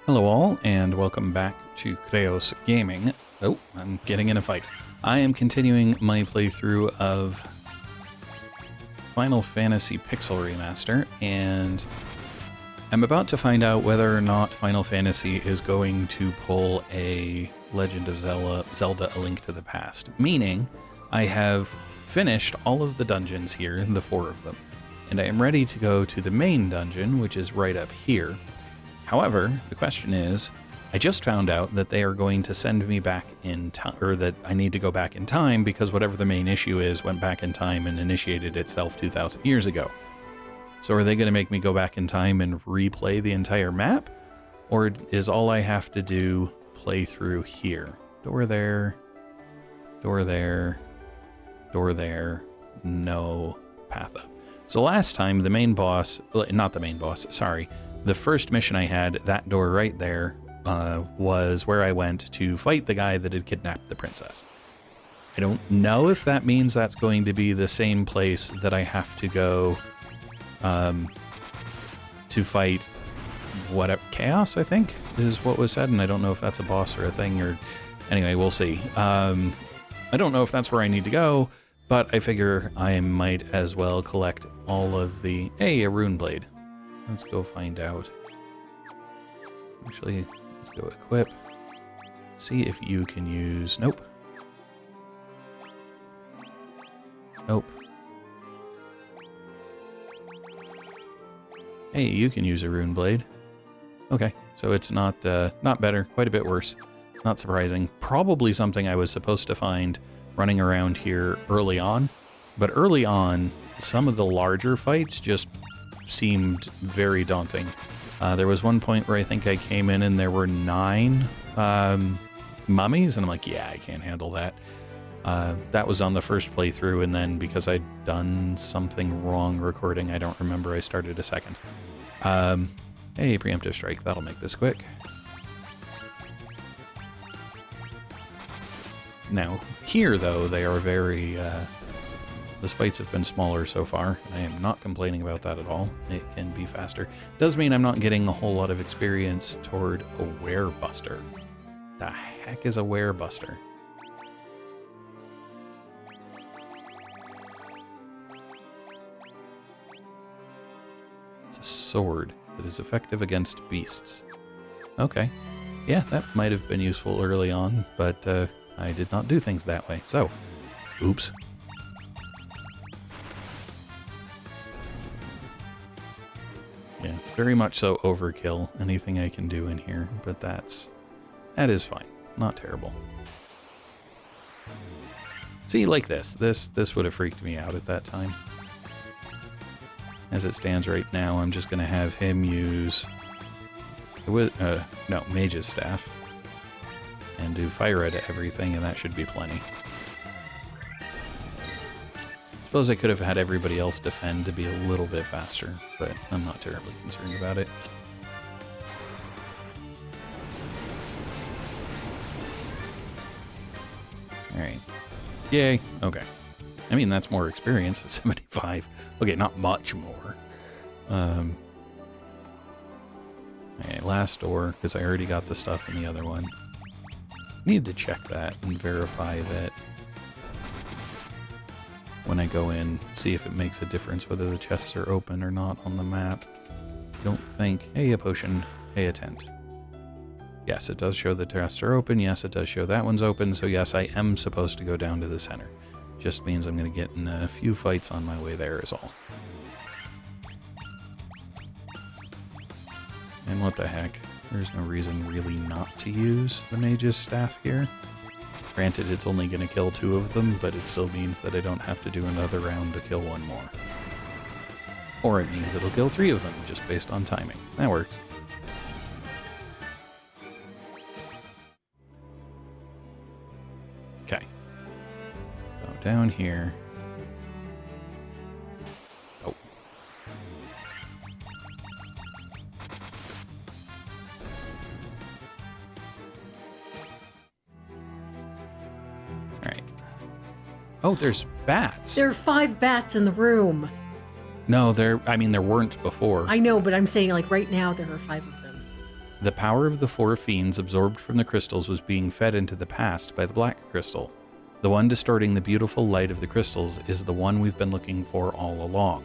Hello all, and welcome back to Chreos Gaming. Oh, I'm getting in a fight. I am continuing my playthrough of Final Fantasy Pixel Remaster, and I'm about to find out whether or not Final Fantasy is going to pull a Legend of Zelda A Link to the Past. Meaning, I have finished all of the dungeons here, the 4 of them, and I am ready to go to the main dungeon, which is right up here. However, the question is, I just found out that they are going to send me back in time, or that I need to go back in time because whatever the main issue is went back in time and initiated itself 2,000 years ago. So are they going to make me go back in time and replay the entire map? Or is all I have to do play through here? Door there, door there, door there, no path up. So last time the main boss, not the main boss, sorry, the first mission I had, that door right there, was where I went to fight the guy that had kidnapped the princess. I don't know if that means that's going to be the same place that I have to go to fight whatever. Chaos, I think, is what was said, and I don't know if that's a boss or a thing, or anyway, we'll see. I don't know if that's where I need to go, but I figure I might as well collect all of the... Hey, a rune blade. Let's go find out. Actually, let's go equip. See if you can use... Nope. Nope. Hey, you can use a rune blade. Okay, so it's not better, quite a bit worse. Not surprising. Probably something I was supposed to find running around here early on. But early on, some of the larger fights just seemed very daunting. There was one point where I think I came in and there were 9 mummies, and I'm like, yeah, I can't handle that. That was on the first playthrough, and then because I'd done something wrong recording, I don't remember, I started a second. Hey, preemptive strike, that'll make this quick. Now, here, though, they are very... Those fights have been smaller so far. I am not complaining about that at all. It can be faster. Does mean I'm not getting a whole lot of experience toward a werebuster. The heck is a werebuster? It's a sword that is effective against beasts. Okay. Yeah, that might have been useful early on, but I did not do things that way. So, oops. Yeah, very much so overkill, anything I can do in here, but that is fine. Not terrible. See, like this would have freaked me out at that time. As it stands right now, I'm just going to have him use Mage's Staff, and do fire red to everything, and that should be plenty. Suppose I could have had everybody else defend to be a little bit faster, but I'm not terribly concerned about it. Alright. Yay. Okay. I mean, that's more experience at 75. Okay, not much more. Okay, last door, because I already got the stuff in the other one. Need to check that and verify that when I go in, see if it makes a difference whether the chests are open or not on the map. Don't think... Hey, a potion. Hey, a tent. Yes, it does show the chests are open. Yes, it does show that one's open. So yes, I am supposed to go down to the center. Just means I'm going to get in a few fights on my way there is all. And what the heck? There's no reason really not to use the Mage's Staff here. Granted, it's only going to kill 2 of them, but it still means that I don't have to do another round to kill 1 more. Or it means it'll kill 3 of them, just based on timing. That works. Okay. So down here... Oh. Oh, there's bats. There are 5 bats in the room. No, there weren't before. I know, but I'm saying, like, right now there are 5 of them. The power of the four fiends absorbed from the crystals was being fed into the past by the black crystal. The one distorting the beautiful light of the crystals is the one we've been looking for all along.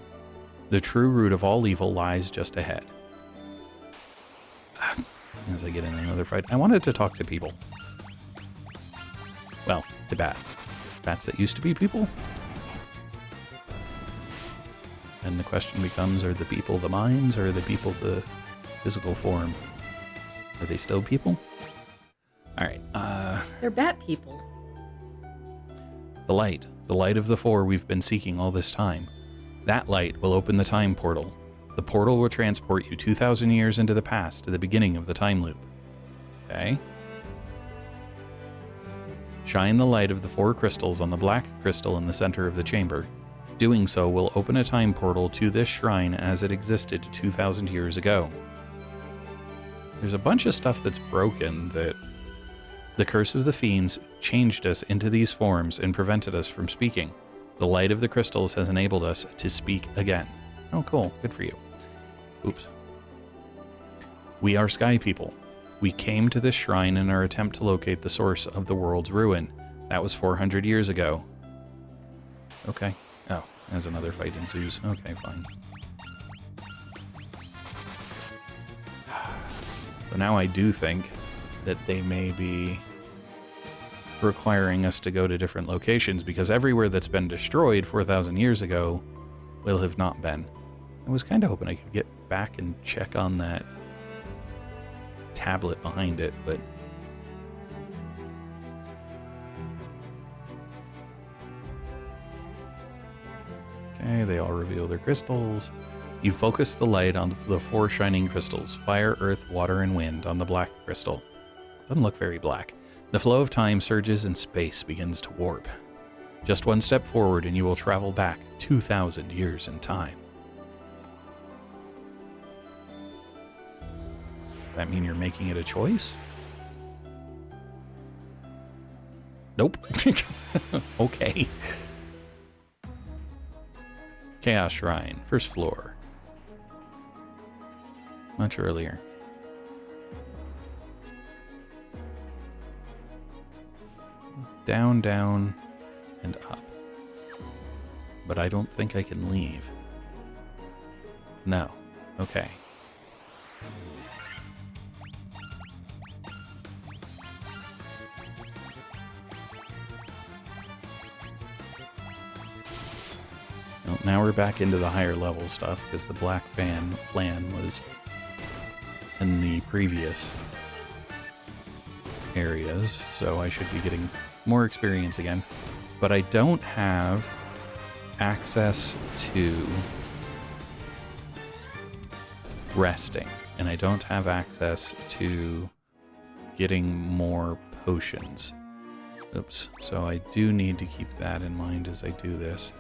The true root of all evil lies just ahead. As I get in another fight, I wanted to talk to people. Well, to bats. Bats that used to be people. And the question becomes, are the people the minds, or are the people the physical form? Are they still people? Alright, They're bat people. the light of the four we've been seeking all this time. That light will open the time portal. The portal will transport you 2,000 years into the past to the beginning of the time loop. Okay? Shine the light of the four crystals on the black crystal in the center of the chamber. Doing so will open a time portal to this shrine as it existed 2,000 years ago. There's a bunch of stuff that's broken that the curse of the fiends changed us into these forms and prevented us from speaking. The light of the crystals has enabled us to speak again. Oh, cool. Good for you. Oops. We are sky people. We came to this shrine in our attempt to locate the source of the world's ruin. That was 400 years ago. Okay. Oh, as another fight ensues. Okay, fine. So now I do think that they may be requiring us to go to different locations, because everywhere that's been destroyed 4,000 years ago will have not been. I was kind of hoping I could get back and check on that tablet behind it, but okay, they all reveal their crystals. You focus the light on the four shining crystals, fire, earth, water, and wind, on the black crystal. Doesn't look very black. The flow of time surges and space begins to warp. Just one step forward and you will travel back 2,000 years in time. Does that mean you're making it a choice? Nope. Okay. Chaos Shrine, first floor. Much earlier. Down, down, and up. But I don't think I can leave. No. Okay. Well, now we're back into the higher level stuff, because the black flan was in the previous areas, so I should be getting more experience again. But I don't have access to resting, and I don't have access to getting more potions. Oops, so I do need to keep that in mind as I do this.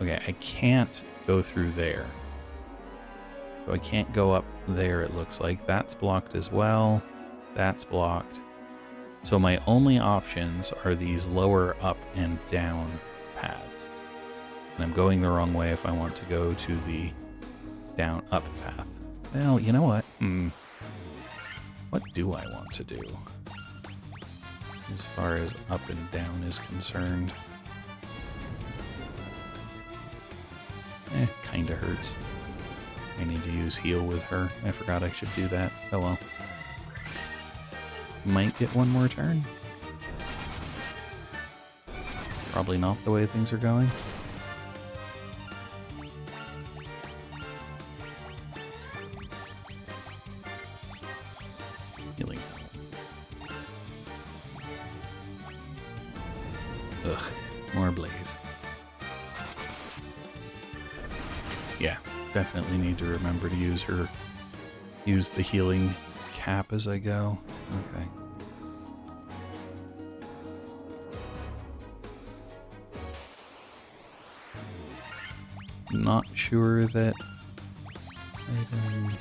Okay, I can't go through there. So I can't go up there, it looks like. That's blocked as well. That's blocked. So my only options are these lower up and down paths. And I'm going the wrong way if I want to go to the down up path. Well, you know what? What do I want to do as far as up and down is concerned? Kinda hurts. I need to use heal with her. I forgot I should do that. Oh well. Might get one more turn. Probably not the way things are going. Healing. Ugh, more blaze. Yeah, definitely need to remember to use the healing cap as I go. Okay. Not sure that items.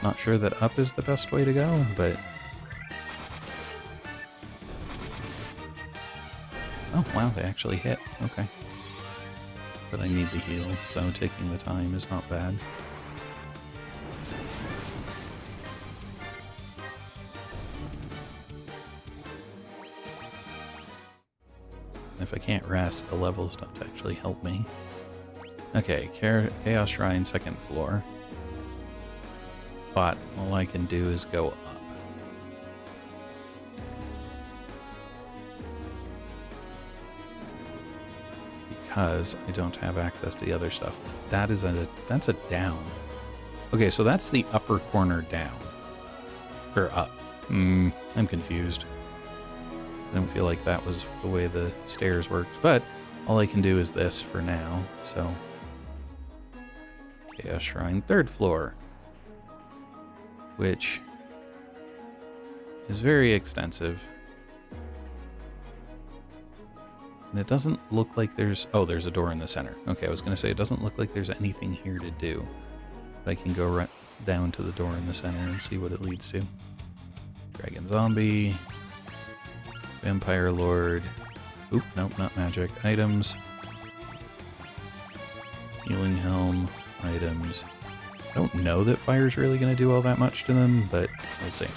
Not sure that up is the best way to go, but wow, they actually hit. Okay. But I need the heal, so taking the time is not bad. If I can't rest, the levels don't actually help me. Okay, Chaos Shrine, 2nd floor. But all I can do is go up. Because I don't have access to the other stuff. That's a down. Okay, so that's the upper corner down. Or up. I'm confused. I don't feel like that was the way the stairs worked, but all I can do is this for now, so. Chaos Shrine, 3rd floor. Which is very extensive. And it doesn't look like there's... Oh, there's a door in the center. Okay, I was going to say, it doesn't look like there's anything here to do. But I can go right down to the door in the center and see what it leads to. Dragon Zombie. Vampire Lord. Oop, nope, not magic. Items. Healing Helm. Items. I don't know that fire's really going to do all that much to them, but we'll see.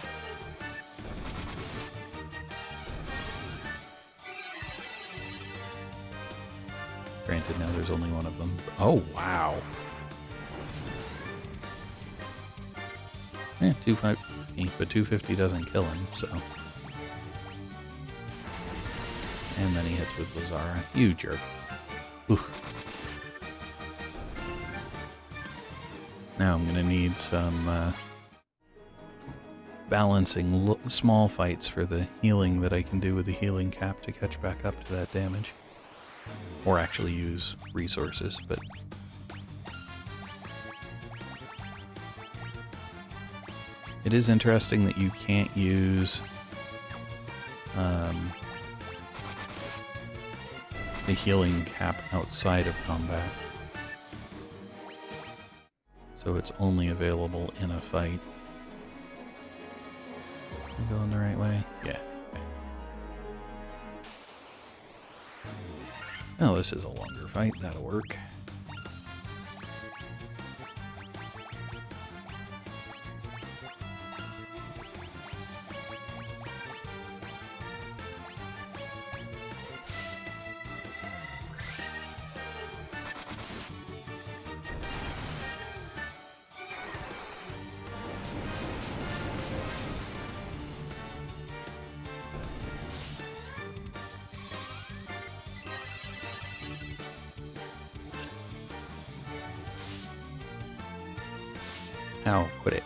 Granted, now there's only one of them. Oh, wow. Yeah, 250, but 250 doesn't kill him, so. And then he hits with Lazara. You jerk. Oof. Now I'm going to need some balancing small fights for the healing that I can do with the healing cap to catch back up to that damage. Or actually use resources, but... It is interesting that you can't use the healing cap outside of combat. So it's only available in a fight. Am I going the right way? Yeah. Okay. Oh, this is a longer fight. That'll work. Ow, quit it.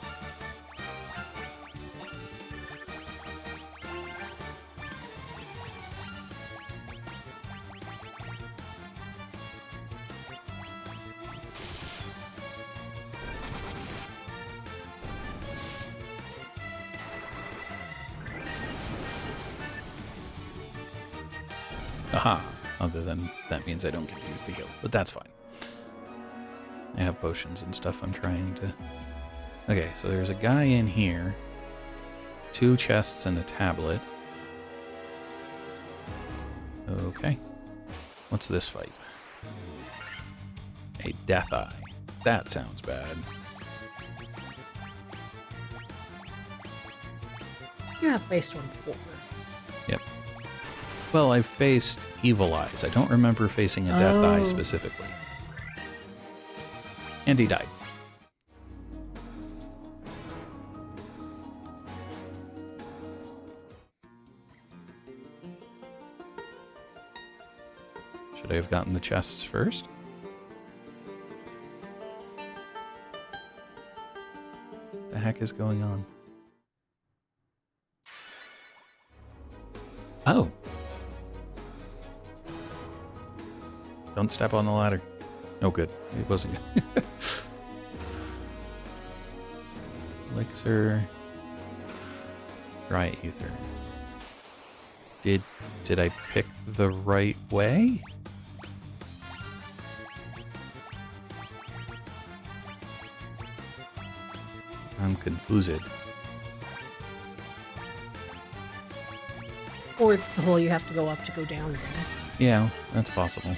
Aha! Other than that means I don't get to use the heal, but that's fine. I have potions and stuff I'm trying to... Okay, so there's a guy in here. 2 chests and a tablet. Okay. What's this fight? A Death Eye. That sounds bad. You have faced one before. Yep. Well, I've faced Evil Eyes. I don't remember facing a Death Eye specifically. And he died. Should I have gotten the chests first? What the heck is going on? Oh! Don't step on the ladder. Oh, good. It wasn't good. Elixir. Dry ether. Did I pick the right way? I'm confused. Or it's the hole you have to go up to go down again. Yeah, that's possible.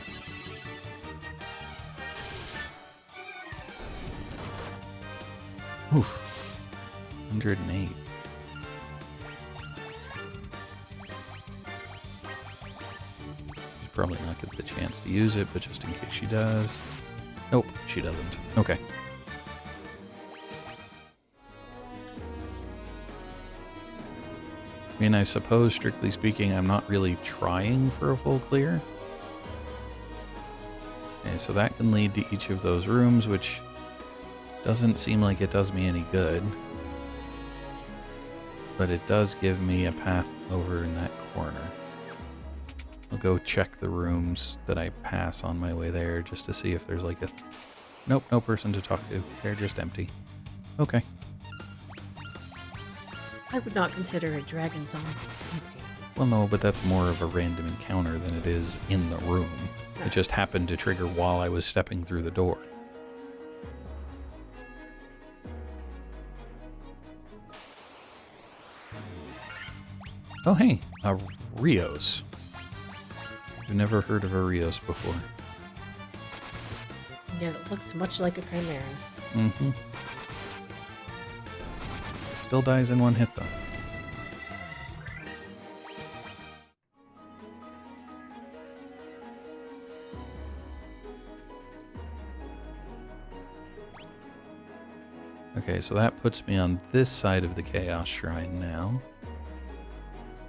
Oof. 108. She's probably not get the chance to use it, but just in case she does. Nope, she doesn't. Okay. I mean, I suppose, strictly speaking, I'm not really trying for a full clear. Okay, so that can lead to each of those rooms, which doesn't seem like it does me any good. But it does give me a path over in that corner. I'll go check the rooms that I pass on my way there just to see if there's like a... Nope, no person to talk to. They're just empty. Okay. I would not consider a dragon zone empty. Well, no, but that's more of a random encounter than it is in the room. It just happened to trigger while I was stepping through the door. Oh, hey, a Chreos. I've never heard of a Chreos before. Yet it looks much like a chimera. Mm-hmm. Still dies in one hit, though. Okay, so that puts me on this side of the Chaos Shrine now.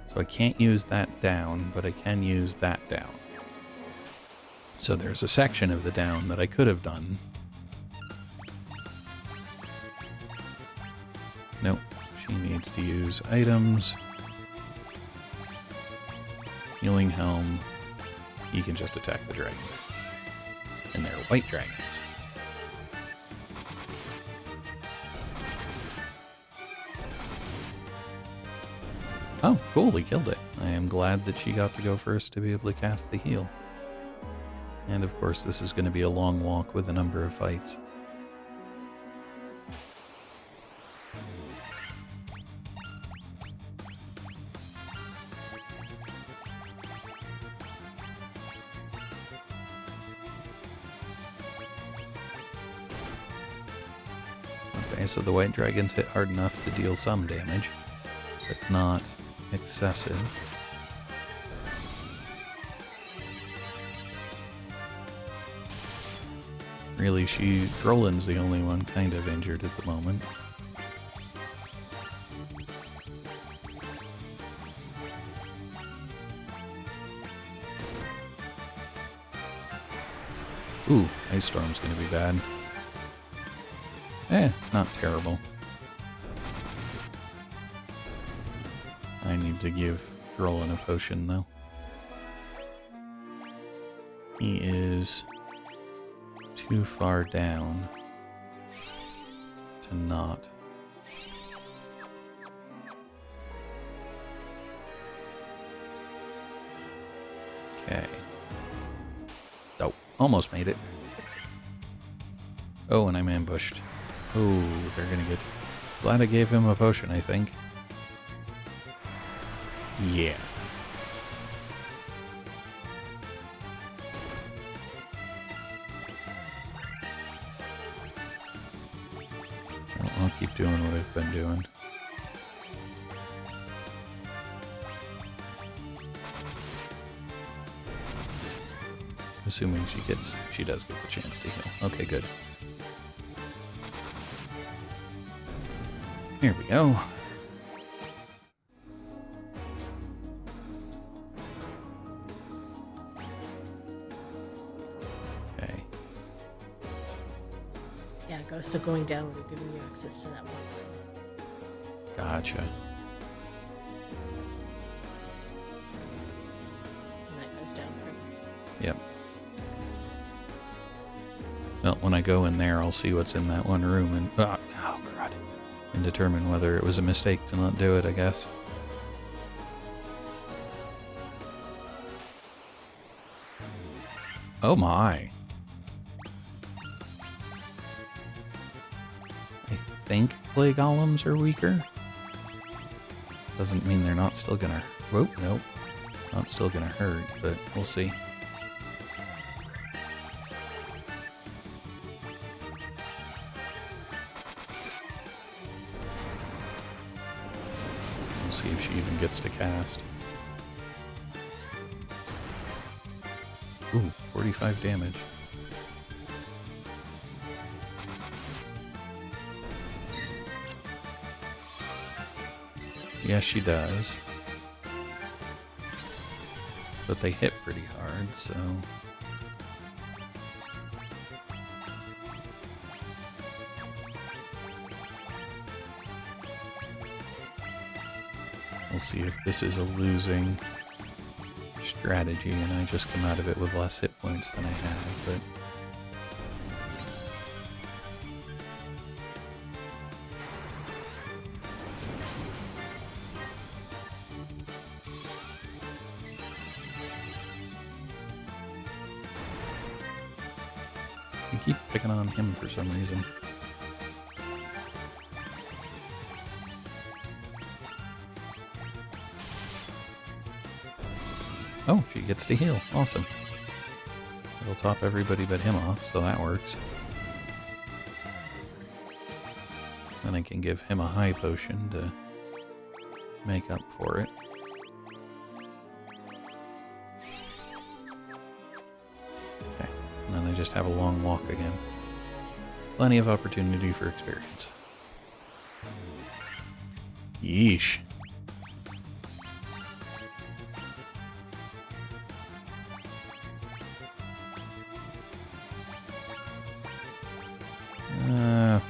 So I can't use that down, but I can use that down. So there's a section of the down that I could have done. Nope, she needs to use items. Healing Helm. He can just attack the dragon. And they're white dragons. Oh, cool, he killed it. I am glad that she got to go first to be able to cast the heal. And of course, this is going to be a long walk with a number of fights. Okay, so the white dragons hit hard enough to deal some damage, but not excessive. Really, Garland's the only one kind of injured at the moment. Ooh, Ice Storm's gonna be bad. Not terrible. I need to give Garland a potion, though. He is too far down to not. Okay. Oh, almost made it. Oh, and I'm ambushed. Oh, they're gonna get... Glad I gave him a potion, I think. Yeah. Well, I'll keep doing what I've been doing. Assuming she does get the chance to heal. Okay, good. Here we go. Okay. Yeah, so going down would have given you access to that one room. Gotcha. And that goes down further. Yep. Well, when I go in there, I'll see what's in that one room and... oh, God. And determine whether it was a mistake to not do it, I guess. Oh my. I think clay golems are weaker. Doesn't mean they're not still gonna... Whoa, nope. Well, it's still gonna hurt, but we'll see. We'll see if she even gets to cast. Ooh, 45 damage. Yes, she does. But they hit pretty hard, so... We'll see if this is a losing strategy and I just come out of it with less hit points than I have, but... I keep picking on him for some reason. Oh, she gets to heal. Awesome. It'll top everybody but him off, so that works. Then I can give him a high potion to make up for it. Okay, and then I just have a long walk again. Plenty of opportunity for experience. Yeesh.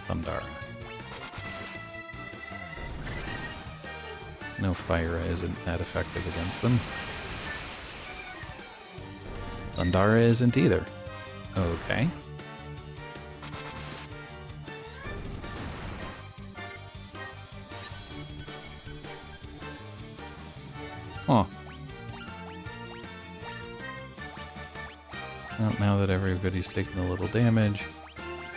Thundara. No, Fire isn't that effective against them. Thundara isn't either. Okay. Huh. Well, now that everybody's taking a little damage,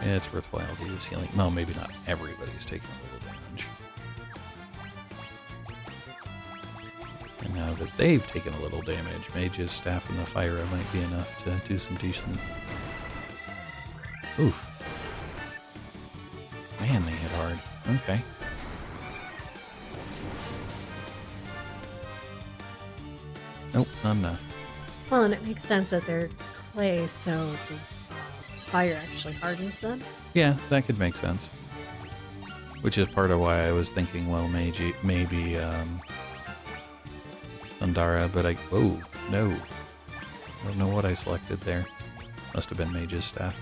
it's worthwhile to use healing. Well, maybe not everybody's taking a little damage. And now that they've taken a little damage, Mage's Staff and the Fire might be enough to do some decent... Oof. Man, they hit hard. Okay. Nope, not enough. Well, and it makes sense that they're clay, so the fire actually hardens them. Yeah, that could make sense. Which is part of why I was thinking, well, maybe Thundara, but oh, no. I don't know what I selected there. Must have been Mage's Staff.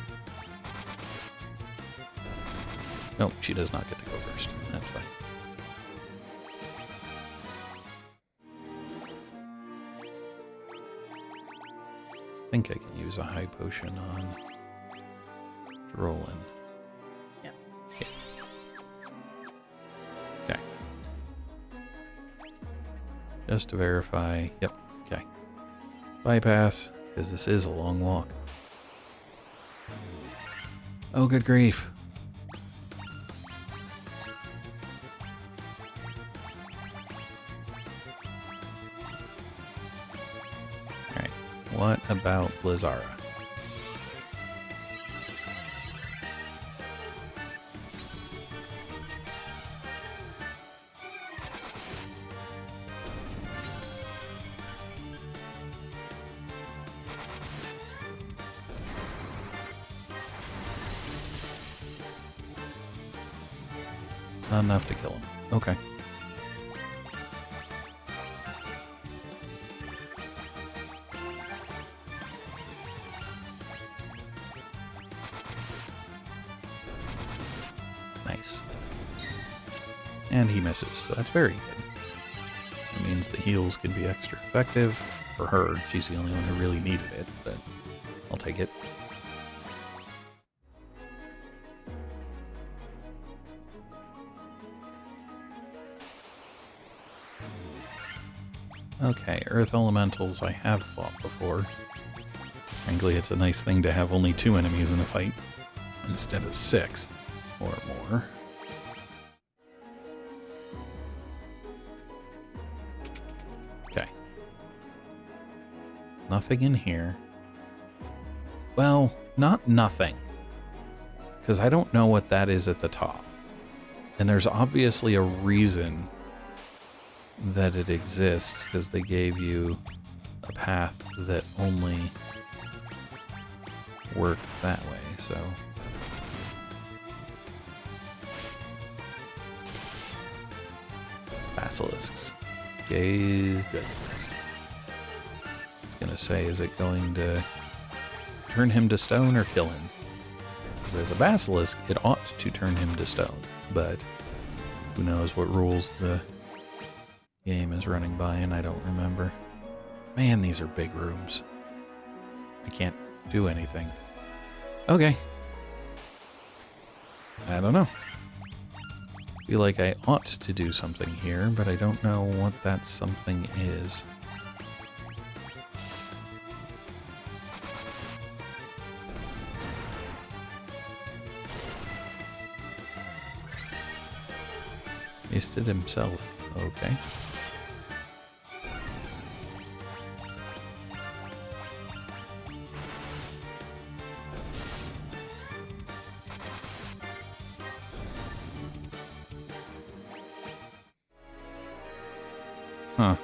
Nope, she does not get to go first. That's fine. I think I can use a high potion on Garland. Yep. Yeah. Okay. Just to verify. Yep. Okay. Bypass, because this is a long walk. Oh, good grief. Alright. What about Blizzara? Not enough to kill him. Okay. Nice. And he misses, so that's very good. That means the heals can be extra effective. For her, she's the only one who really needed it, but I'll take it. Okay, Earth Elementals I have fought before. Frankly, it's a nice thing to have only 2 enemies in a fight, instead of 6 or more. Okay. Nothing in here. Well, not nothing. Because I don't know what that is at the top. And there's obviously a reason that it exists, because they gave you a path that only worked that way, so... Basilisks. Gaze good. I was gonna say, is it going to turn him to stone or kill him? Because as a basilisk, it ought to turn him to stone, but who knows what rules the game is running by, and I don't remember. Man, these are big rooms. I can't do anything. Okay. I don't know. Feel like I ought to do something here, but I don't know what that something is. Wasted himself. Okay. Huh.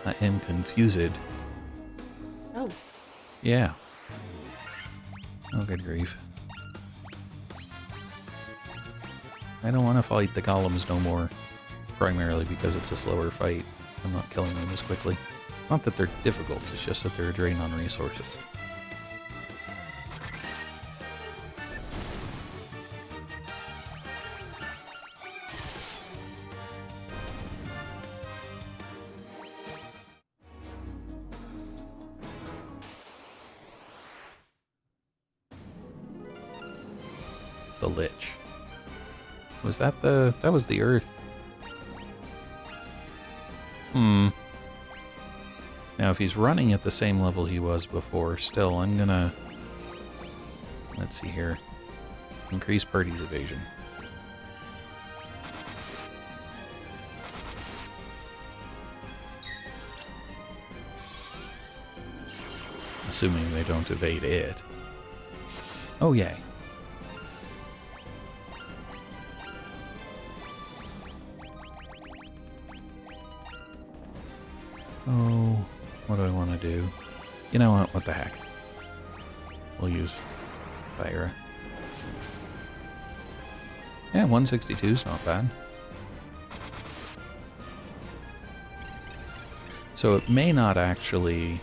I am confused. Oh. Yeah. Oh, good grief. I don't want to fight the golems no more. Primarily because it's a slower fight. I'm not killing them as quickly. It's not that they're difficult, it's just that they're a drain on resources. The Lich. Was that the... that was the Earth. Now, if he's running at the same level he was before, still, I'm gonna... let's see here. Increase party's evasion. Assuming they don't evade it. Oh, yay. Oh, what do I want to do? You know what? What the heck? We'll use Fire. Yeah, 162 is not bad. So it may not actually...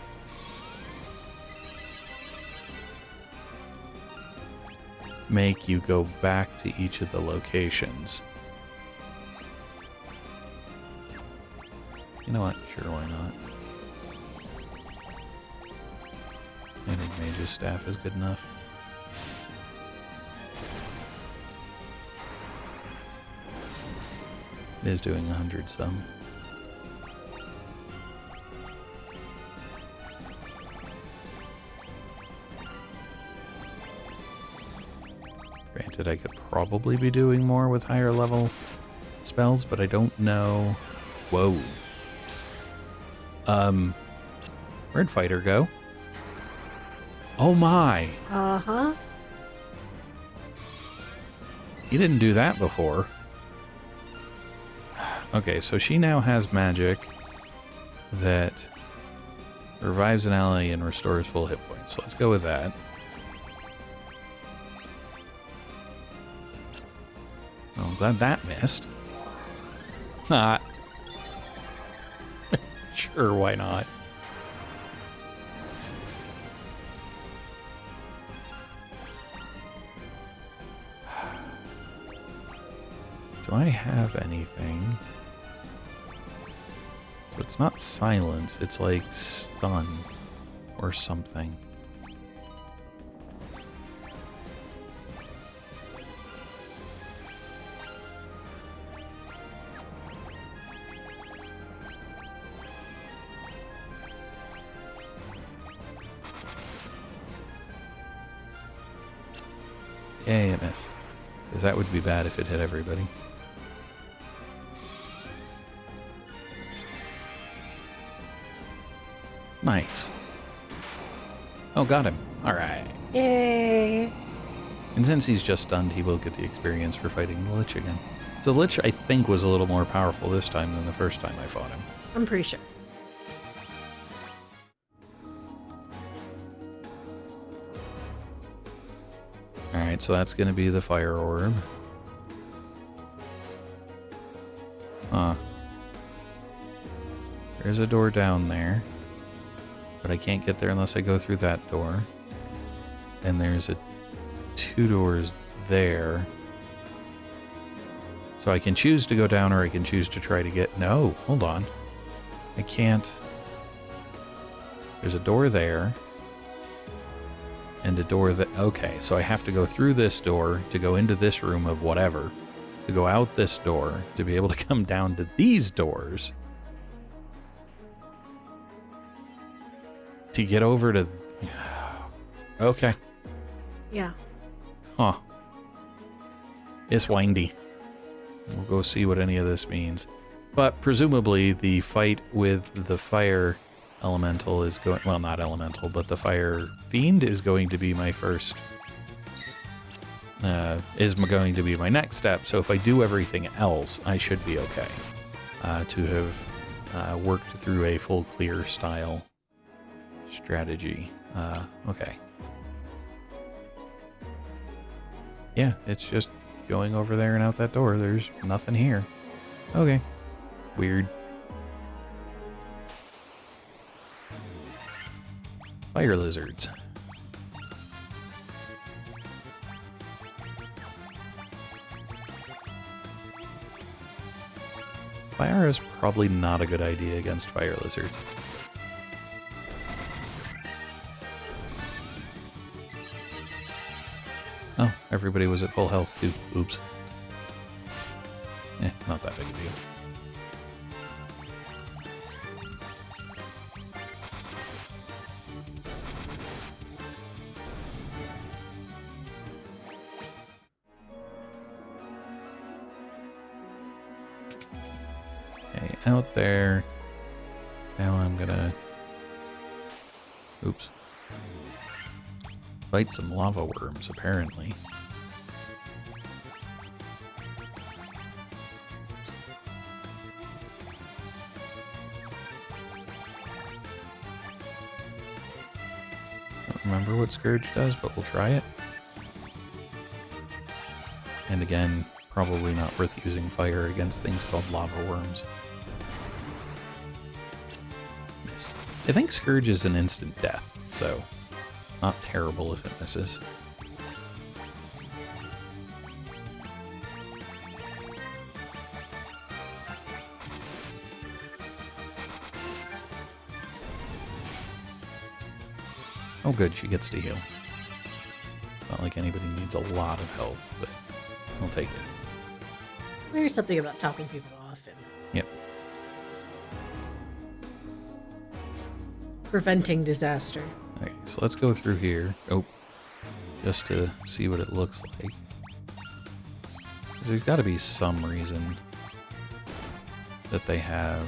make you go back to each of the locations. You know what? Sure, why not? I think Mage's Staff is good enough. It is doing 100 some. Granted, I could probably be doing more with higher level spells, but I don't know. Whoa. Where'd Fighter go? Oh my! Uh-huh. He didn't do that before. Okay, so she now has magic that revives an ally and restores full hit points. So let's go with that. Oh, I'm glad that missed. Not. Sure, why not? Do I have anything? So it's not silence, it's like stun or something. Yay, it missed. Because that would be bad if it hit everybody. Nice. Oh, got him. All right. Yay! And since he's just stunned, he will get the experience for fighting the Lich again. So the Lich, I think, was a little more powerful this time than the first time I fought him. I'm pretty sure. Alright, so that's going to be the fire orb. Huh. There's a door down there. But I can't get there unless I go through that door. And there's two doors there. So I can choose to go down or I can choose to try to get... No, hold on. I can't... There's a door there. And a door that... Okay, so I have to go through this door to go into this room of whatever. To go out this door. To be able to come down to these doors. To get over to... Okay. Yeah. Huh. It's windy. We'll go see what any of this means. But presumably the fight with the fire elemental is going... Well, not elemental, but the fire fiend is going to be my first... is going to be my next step. So if I do everything else, I should be okay. To have worked through a full clear style strategy. Okay. Yeah, it's just going over there and out that door. There's nothing here. Okay. Weird. Fire lizards. Fire is probably not a good idea against fire lizards. Oh, everybody was at full health too. Oops. Not that big a deal. Okay, out there. Now I'm gonna... Oops. Fight some lava worms, apparently. Don't remember what Scourge does, but we'll try it. And again, probably not worth using fire against things called lava worms. Missed. I think Scourge is an instant death, so not terrible if it misses. Oh good, she gets to heal. Not like anybody needs a lot of health, but I'll take it. There's something about topping people off and Yep. preventing disaster. Okay, so let's go through here. Oh, just to see what it looks like. 'Cause there's got to be some reason that they have...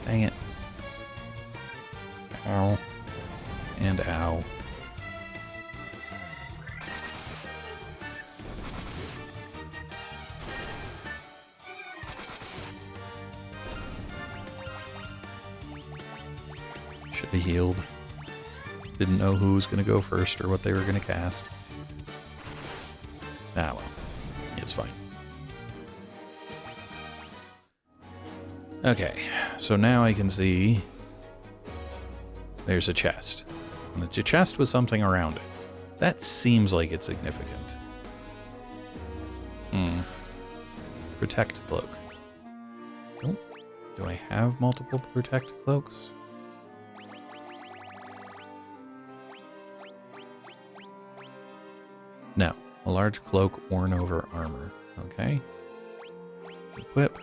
Dang it. Ow. And ow. Should have healed. Didn't know who was going to go first or what they were going to cast. Ah, well. It's fine. Okay, so now I can see there's a chest. And it's a chest with something around it. That seems like it's significant. Protect cloak. Oh, do I have multiple protect cloaks? No. A large cloak worn over armor. Okay. Equip.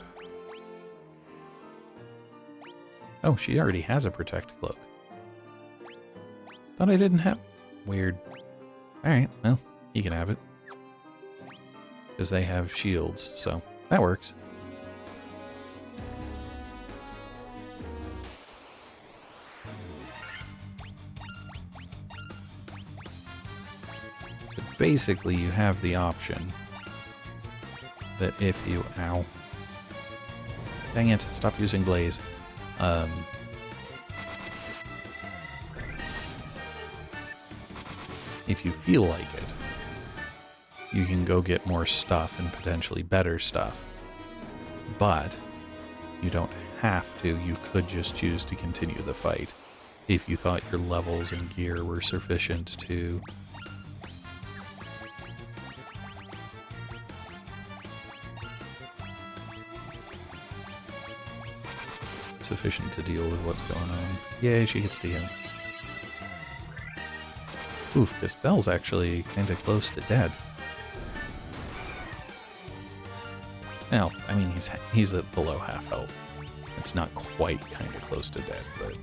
Oh, she already has a protect cloak. Thought I didn't have... Weird. Alright, well, you can have it. Because they have shields, so that works. So basically you have the option that if you... Ow. Dang it, stop using Blaze. If you feel like it, you can go get more stuff and potentially better stuff. But you don't have to. You could just choose to continue the fight if you thought your levels and gear were sufficient to... sufficient to deal with what's going on. Yay, she gets to heal. Oof, Castell's actually kind of close to dead. Well, I mean, he's at below half health. It's not quite kind of close to dead, but...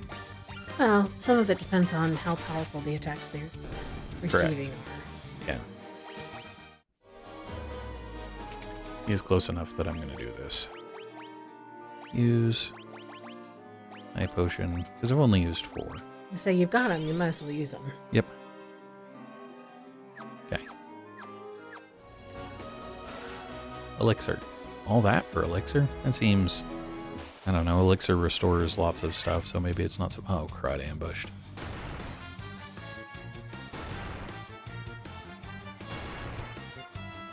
Well, some of it depends on how powerful the attacks they're receiving are. Yeah. He is close enough that I'm going to do this. Use my potion, because I've only used 4. You say you've got them, you might as well use them. Yep. Okay. Elixir. All that for elixir? That seems... I don't know, elixir restores lots of stuff, so maybe it's not so... Oh, crud, ambushed.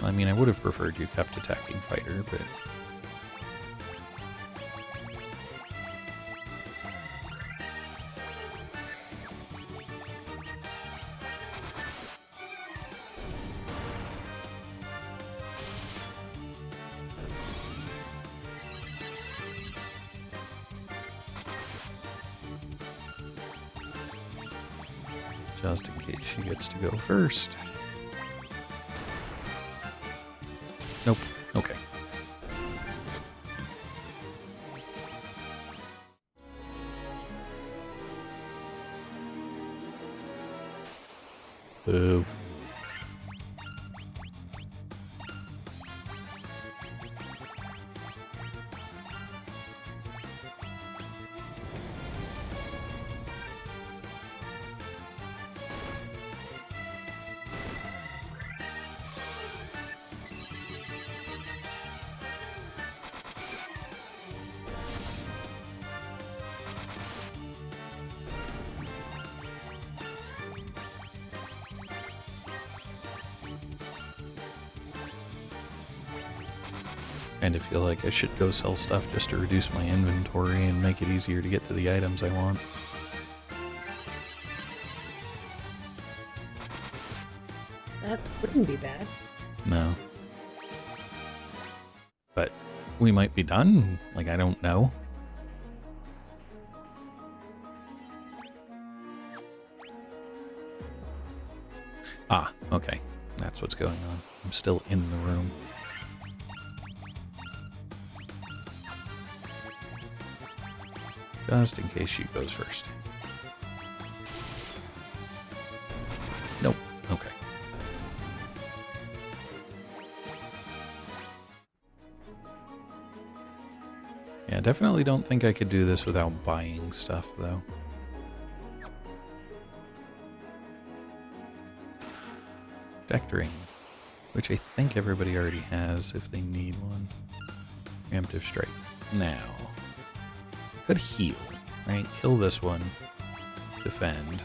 I mean, I would have preferred you kept attacking fighter, but... just in case she gets to go first. Nope. Okay. Boo. Kind of feel like I should go sell stuff just to reduce my inventory and make it easier to get to the items I want. That wouldn't be bad. No. But we might be done. Like, I don't know. Ah, okay. That's what's going on. I'm still in the room. Just in case she goes first. Nope. Okay. Yeah, definitely don't think I could do this without buying stuff, though. Vectoring, which I think everybody already has if they need one. Preemptive Strike. Now... could heal, right? Kill this one. Defend.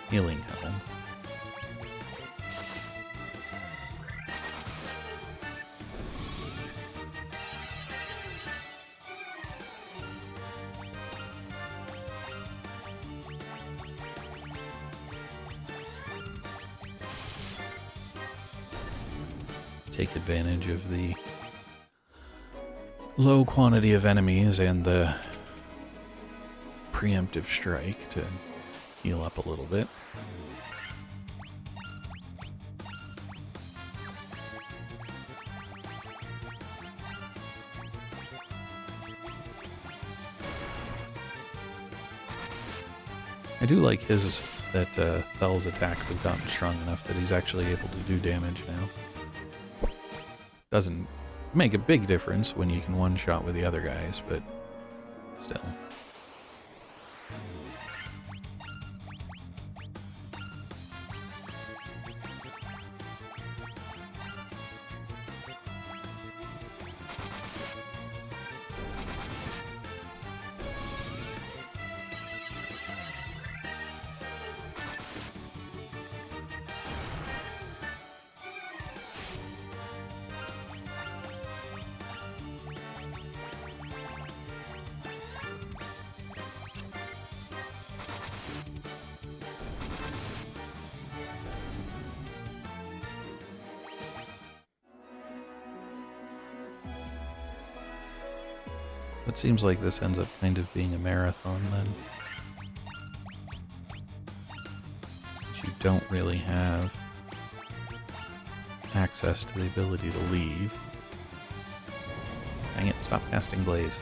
Healing Helm. Take advantage of the low quantity of enemies and the preemptive strike to heal up a little bit. I do like his that Thel's attacks have gotten strong enough that he's actually able to do damage now. Doesn't make a big difference when you can one-shot with the other guys, but still. It seems like this ends up kind of being a marathon then. Since you don't really have access to the ability to leave. Dang it, stop casting Blaze.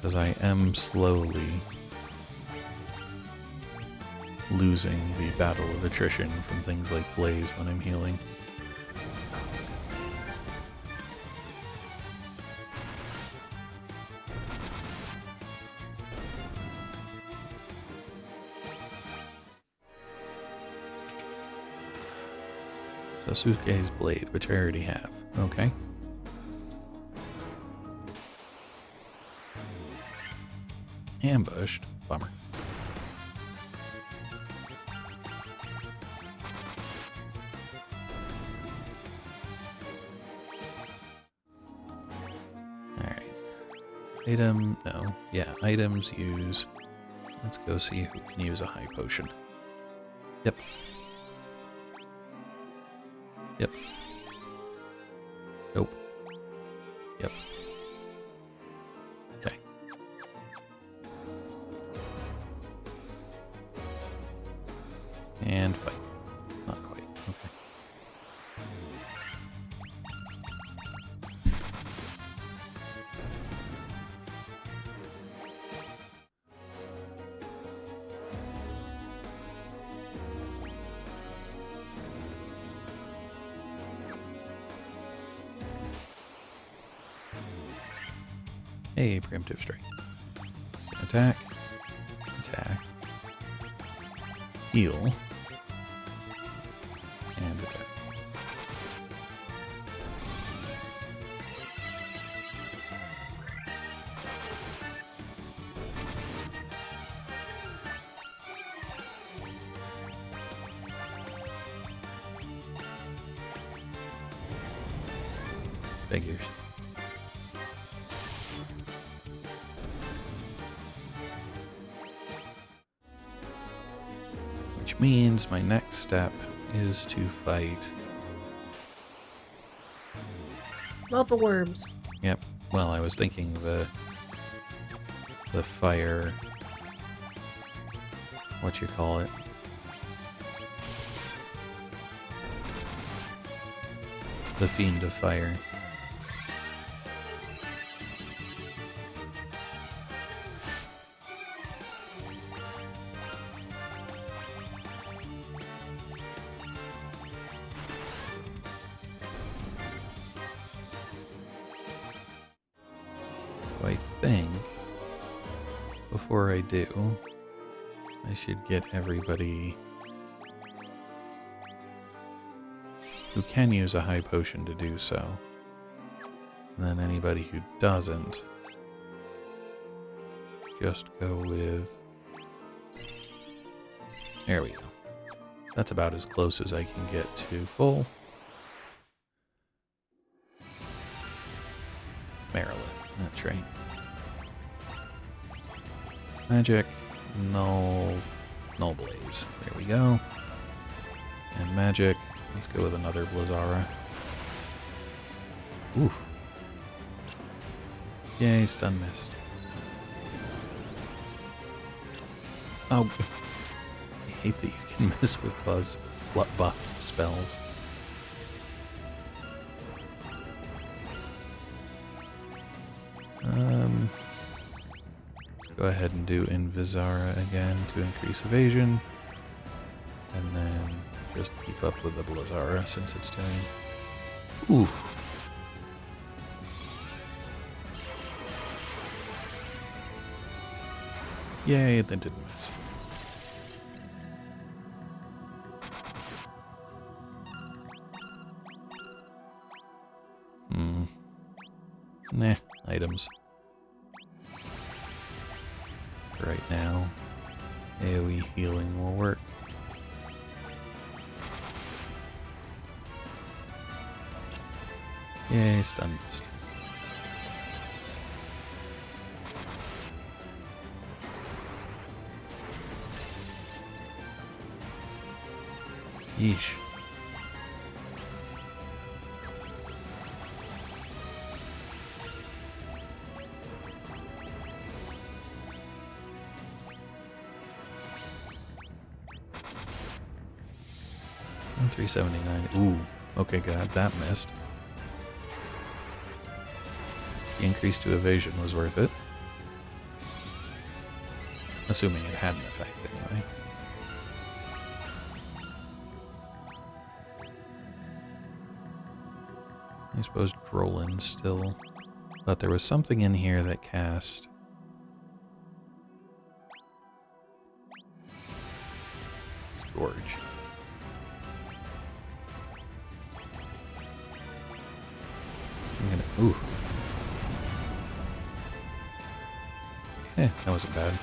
Because I am slowly losing the battle of attrition from things like Blaze when I'm healing. Sasuke's Blade, which I already have. Okay. Ambushed. Bummer. Alright. Item, no. Yeah, items use. Let's go see who can use a high potion. Yep. Yep. Nope. Yep. Okay. And fight. Not quite. Okay. Hey, preemptive strike. Attack. Attack. Heal. And attack. Figures. Which means my next step is to fight. Lava worms. Yep. Well, I was thinking the fire. What you call it? The Fiend of Fire. So I think before I do, I should get everybody who can use a high potion to do so. And then anybody who doesn't, just go with... There we go. That's about as close as I can get to full. Marilyn, that's right. Magic, no blaze. There we go. And magic, let's go with another Blizzara. Ooh. Yay, stun mist. Oh, I hate that you can miss with buff spells. Let's go ahead and do Invisara again to increase evasion. And then just keep up with the Blizzara since it's doing... Ooh. Yay, that didn't miss. Nah, items. Right now, AoE healing will work. Yay, stun missed. Yeesh. And 379. Ooh. Okay, God, that missed. The increase to evasion was worth it. Assuming it had an effect, anyway. I suppose Drolin still... But there was something in here that cast... Scourge. I'm gonna... Ooh. That wasn't bad.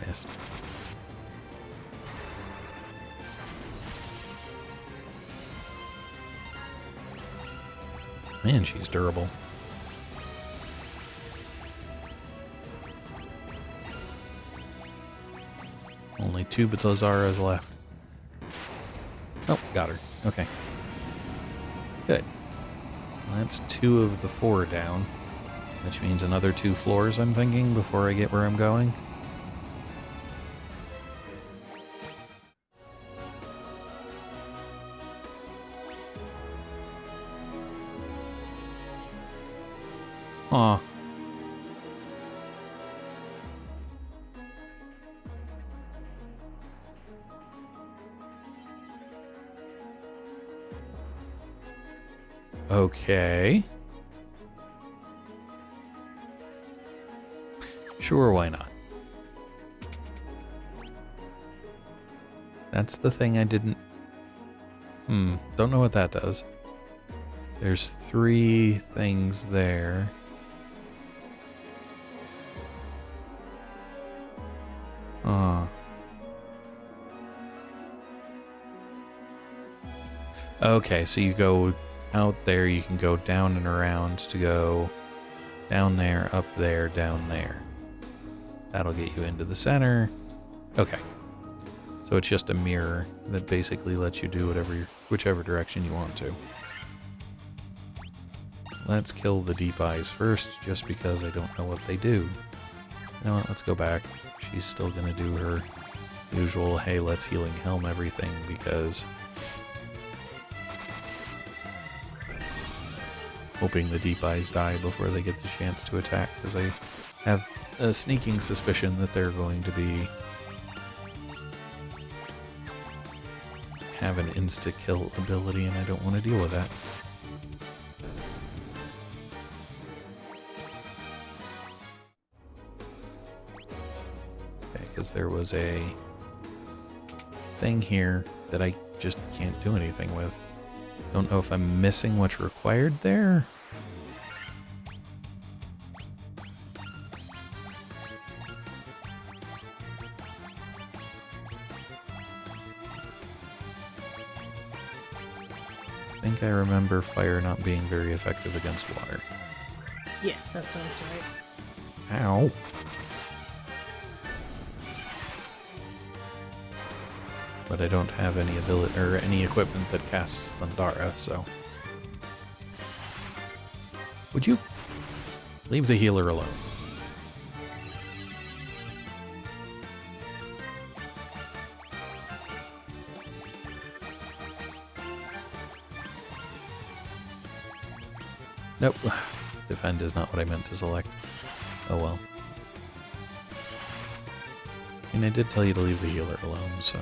Missed. Man, she's durable. Only 2 Batazaras left. Oh, got her. Okay. Good. Well, that's 2 of the 4 down. Which means another 2 floors, I'm thinking, before I get where I'm going. Aw. Okay. Sure, why not? That's the thing I didn't... don't know what that does. There's 3 things there. Okay, so you go out there, you can go down and around to go down there, up there, down there. That'll get you into the center. Okay. So it's just a mirror that basically lets you do whichever direction you want to. Let's kill the deep eyes first, just because I don't know what they do. You know what, let's go back. She's still gonna do her usual, hey, let's healing helm everything, because... hoping the deep eyes die before they get the chance to attack, because I have a sneaking suspicion that they're going to have an insta-kill ability, and I don't want to deal with that. Okay, because there was a thing here that I just can't do anything with. Don't know if I'm missing what's required there. I think I remember fire not being very effective against water. Yes, that sounds right. Ow. But I don't have any ability or any equipment that casts Thundara, so... Would you leave the healer alone? Nope. Defend is not what I meant to select. Oh well. And I did tell you to leave the healer alone, so...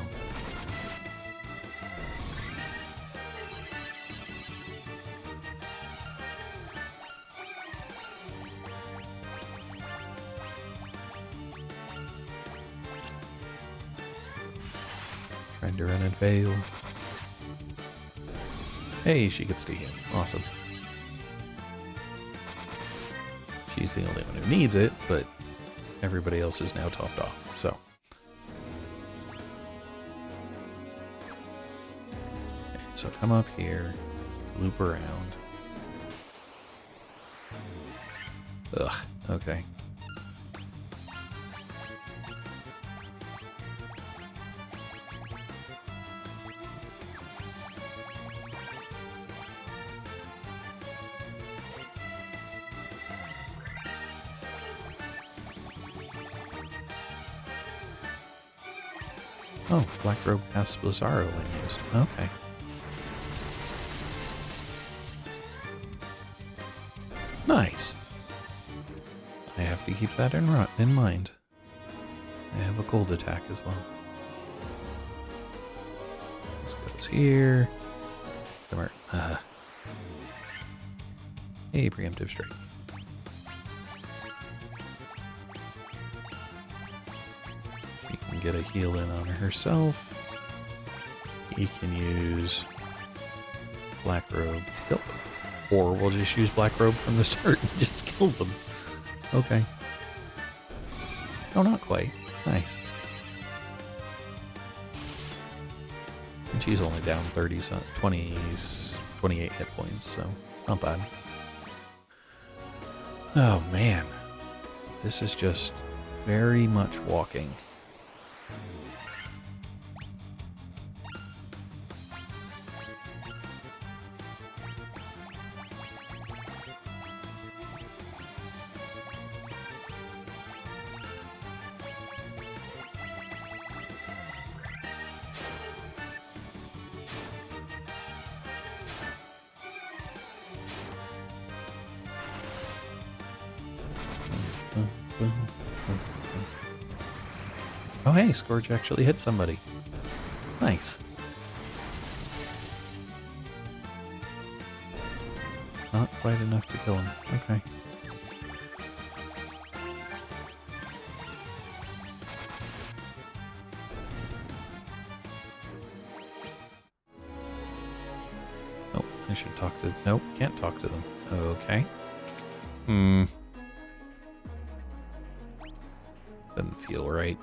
Tried to run and failed. Hey, she gets to heal. Awesome. She's the only one who needs it, but everybody else is now topped off, so. Okay, So come up here, loop around. Ugh, okay. Oh, Black Robe casts Blizzaro when used. Okay. Nice. I have to keep that in mind. I have a gold attack as well. This goes here. Come on. Hey, preemptive strike. She can get a heal in on herself. He can use Black Robe. Kill them. Or we'll just use Black Robe from the start and just kill them. Okay. Oh, not quite. Nice. And she's only down 28 hit points, so it's not bad. Oh, man. This is just very much walking. Oh, hey, Scourge actually hit somebody. Nice. Not quite enough to kill him. Okay. Oh, I should talk to... Nope, can't talk to them. Okay. Doesn't feel right.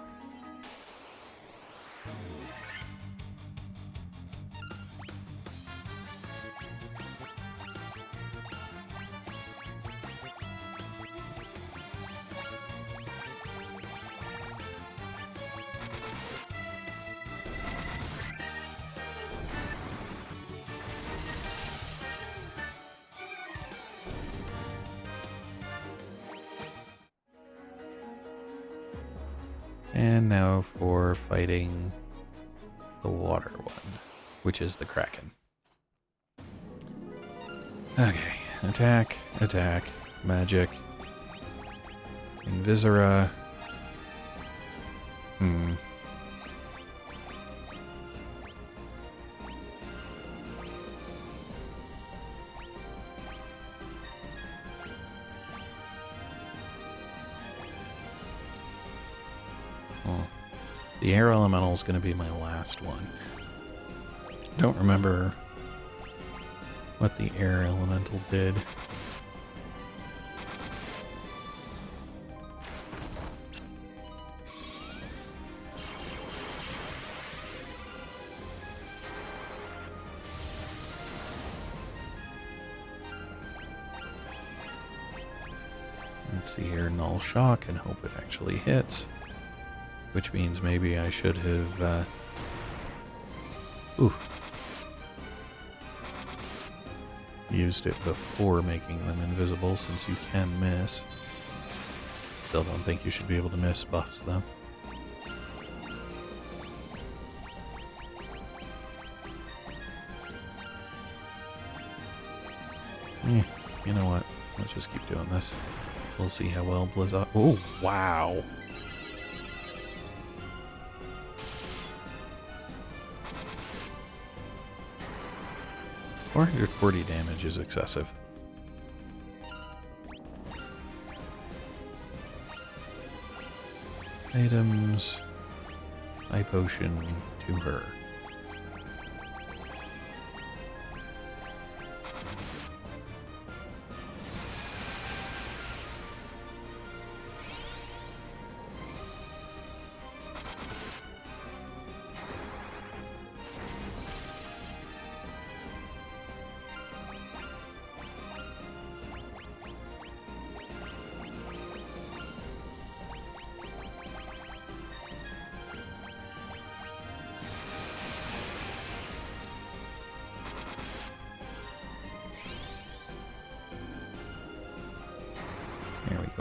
And now for fighting the water one, which is the Kraken. Okay, attack, attack, magic, Invisora. The air elemental is going to be my last one. Don't remember what the air elemental did. Let's see here, null shock and hope it actually hits. Which means maybe I should have, used it before making them invisible, since you can miss. Still don't think you should be able to miss buffs, though. You know what? Let's just keep doing this. We'll see how well Blizzard... Oh, wow! 440 damage is excessive. Items. Eye potion to her.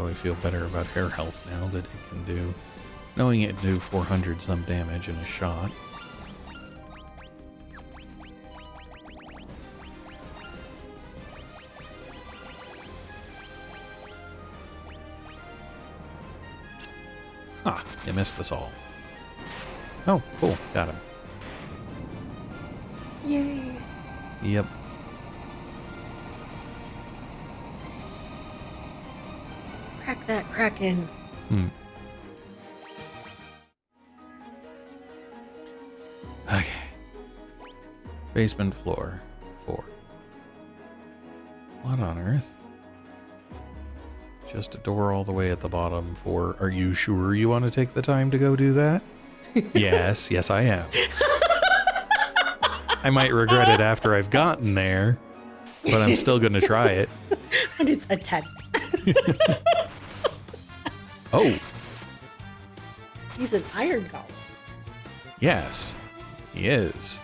So I feel better about hair health now that it can do, knowing it can do 400 some damage in a shot. Ah, you missed us all. Oh, cool. Got him. Yay. Yep. Crack that Kraken. Okay. Basement floor 4. What on earth? Just a door all the way at the bottom 4. Are you sure you want to take the time to go do that? Yes, I am. I might regret it after I've gotten there, but I'm still going to try it. And it's a tent. Oh, He's an iron golem. yes, he is.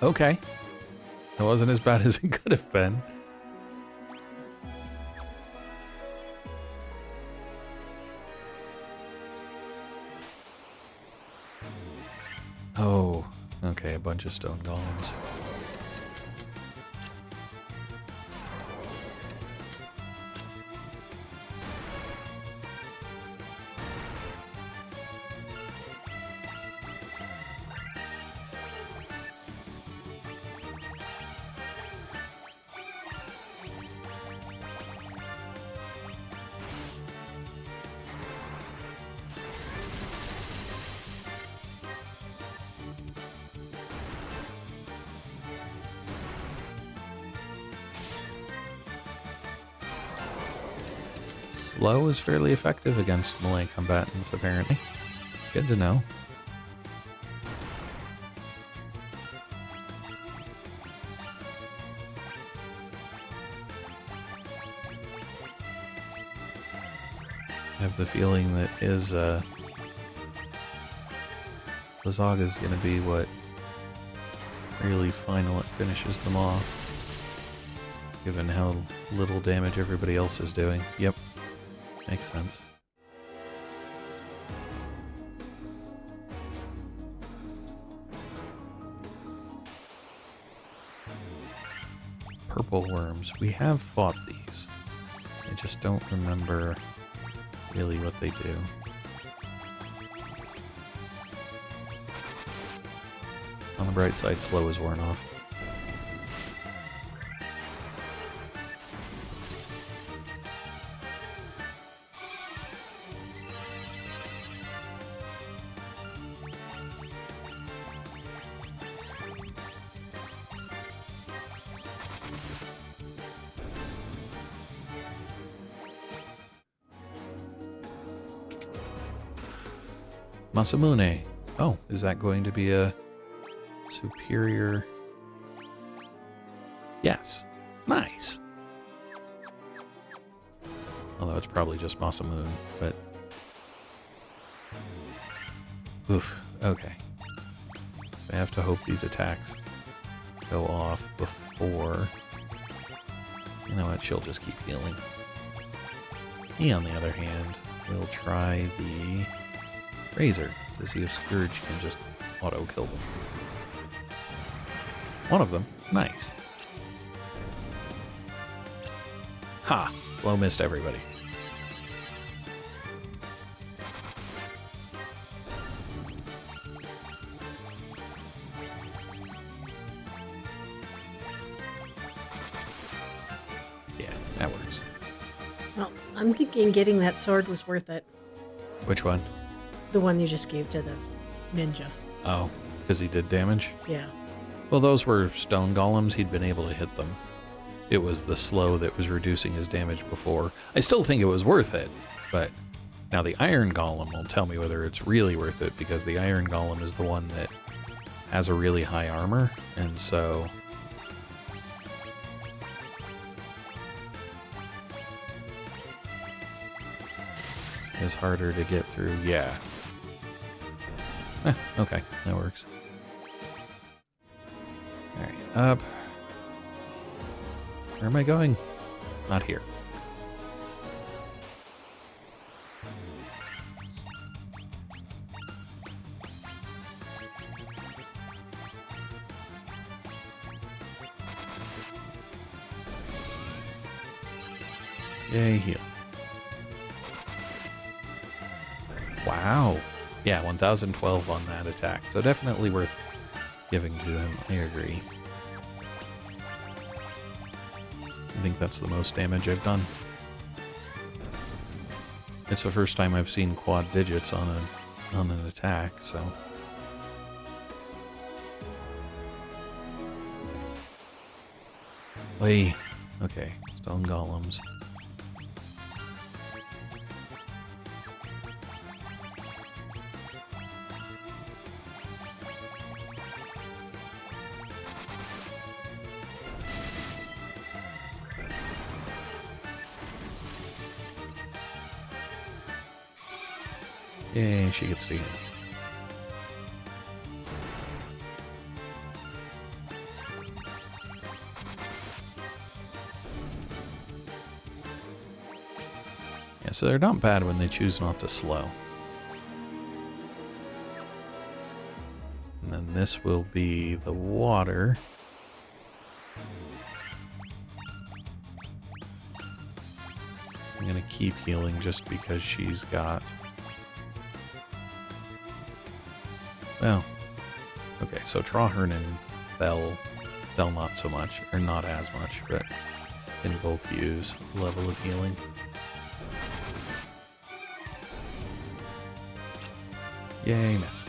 Okay. It wasn't as bad as it could have been. Oh, okay, a bunch of stone golems. Slow is fairly effective against melee combatants, apparently. Good to know. I have the feeling that his Lazog is going to be what really final it finishes them off, given how little damage everybody else is doing. Yep. Makes sense. Purple worms. We have fought these. I just don't remember really what they do. On the bright side, slow is worn off. Masamune. Oh, is that going to be a superior? Yes. Nice. Although it's probably just Masamune, but... Oof. Okay. I have to hope these attacks go off before... You know what? She'll just keep healing. He, on the other hand, will try the... Razor, to see if Scourge can just auto-kill them. One of them. Nice. Ha! Slow missed everybody. Yeah, that works. Well, I'm thinking getting that sword was worth it. Which one? The one you just gave to the ninja. Oh, because he did damage? Yeah. Well, those were stone golems. He'd been able to hit them. It was the slow that was reducing his damage before. I still think it was worth it, but now the iron golem will tell me whether it's really worth it, because the iron golem is the one that has a really high armor, and so... is harder to get through. Yeah. Okay, that works. Alright, up. Where am I going? Not here. Yay, heal. Wow. Yeah, 1012 on that attack. So definitely worth giving to him. I agree. I think that's the most damage I've done. It's the first time I've seen quad digits on an attack, so. Wait. Okay, stone golems. Yay, she gets to heal. Yeah, so they're not bad when they choose not to slow. And then this will be the water. I'm gonna keep healing just because she's got... Well, okay, so Trahern and Thel not so much, or not as much, but can both use level of healing. Yay, miss.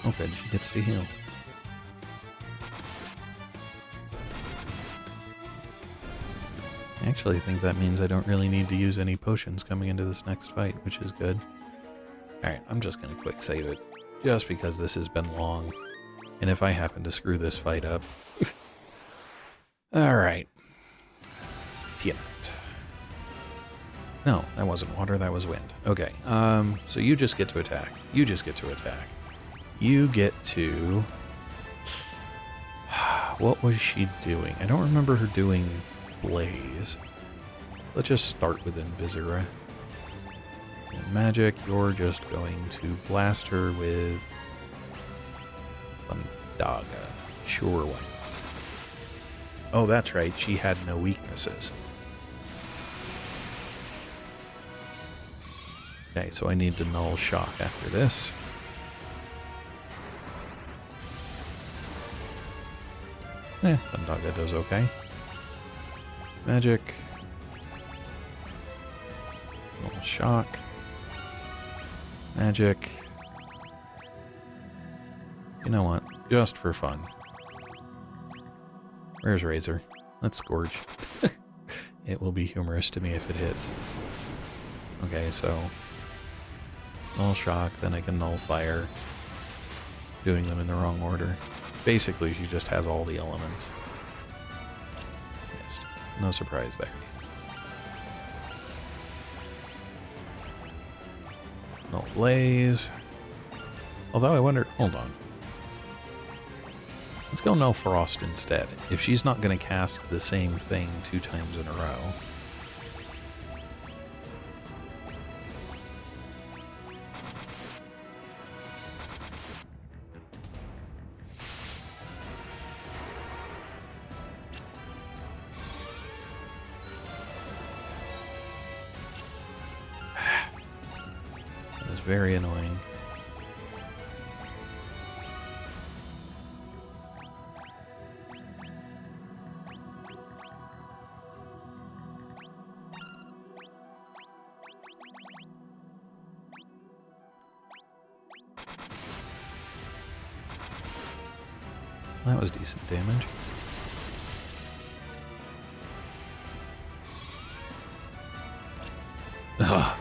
Oh, good, she gets to heal. I actually think that means I don't really need to use any potions coming into this next fight, which is good. Alright, I'm just going to quick save it, just because this has been long, and if I happen to screw this fight up... Alright. Tiamat. No, that wasn't water, that was wind. Okay, so you just get to attack. You just get to attack. You get to... What was she doing? I don't remember her doing Blaze. Let's just start with Invisira. And magic, you're just going to blast her with... Bandaga. Sure, why not? Oh, that's right, she had no weaknesses. Okay, so I need to null shock after this. Bandaga does okay. Magic. Null shock. Magic. You know what? Just for fun. Where's Razor? Let's Scourge. It will be humorous to me if it hits. Okay, so... Null shock, then I can null fire. Doing them in the wrong order. Basically, she just has all the elements. Missed. No surprise there. No Blaze. Although I wonder... Hold on. Let's go no Frost instead. If she's not going to cast the same thing 2 times in a row... Very annoying. That was decent damage. Ugh.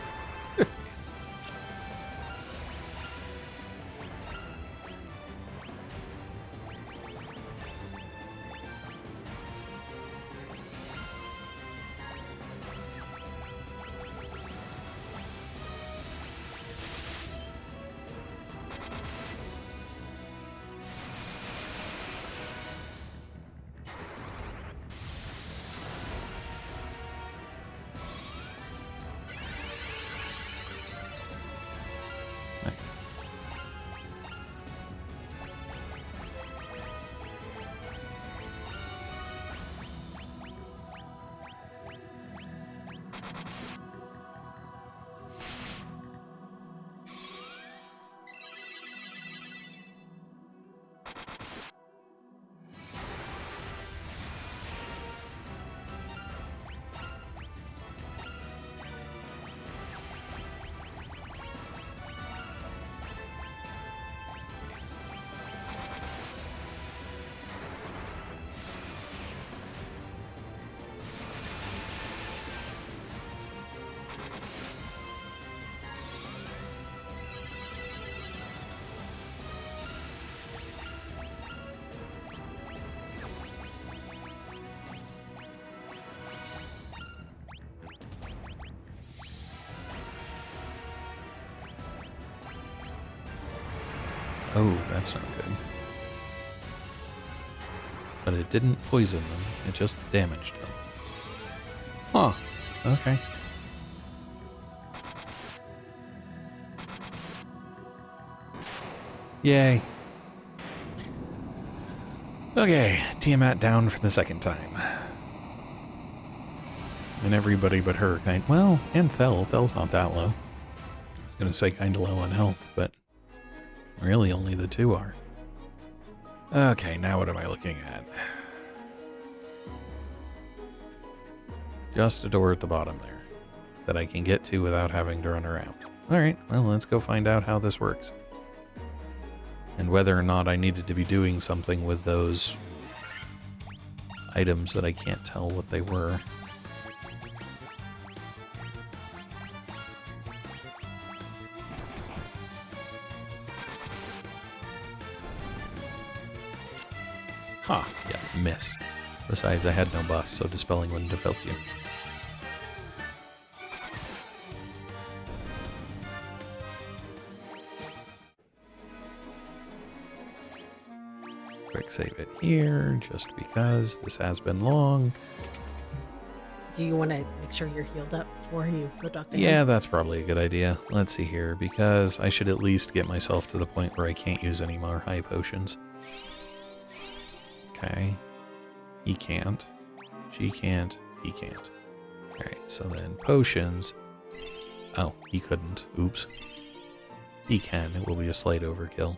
Oh, that's not good. But it didn't poison them, it just damaged them. Huh. Okay. Yay. Okay, Tiamat down for the second time. And everybody but her kind... Well, and Thel. Thel's not that low. I was gonna say kinda low on health, but... really only the two are. Okay, now what am I looking at? Just a door at the bottom there that I can get to without having to run around. Alright, well, let's go find out how this works. And whether or not I needed to be doing something with those items that I can't tell what they were. Huh, yeah, missed. Besides, I had no buff, so dispelling wouldn't have helped you. Quick save it here, just because this has been long. Do you want to make sure you're healed up before you go talk to him? Yeah, that's probably a good idea. Let's see here, because I should at least get myself to the point where I can't use any more high potions. Okay. He can't. She can't. He can't. Alright, so then potions. Oh, he couldn't. Oops. He can. It will be a slight overkill.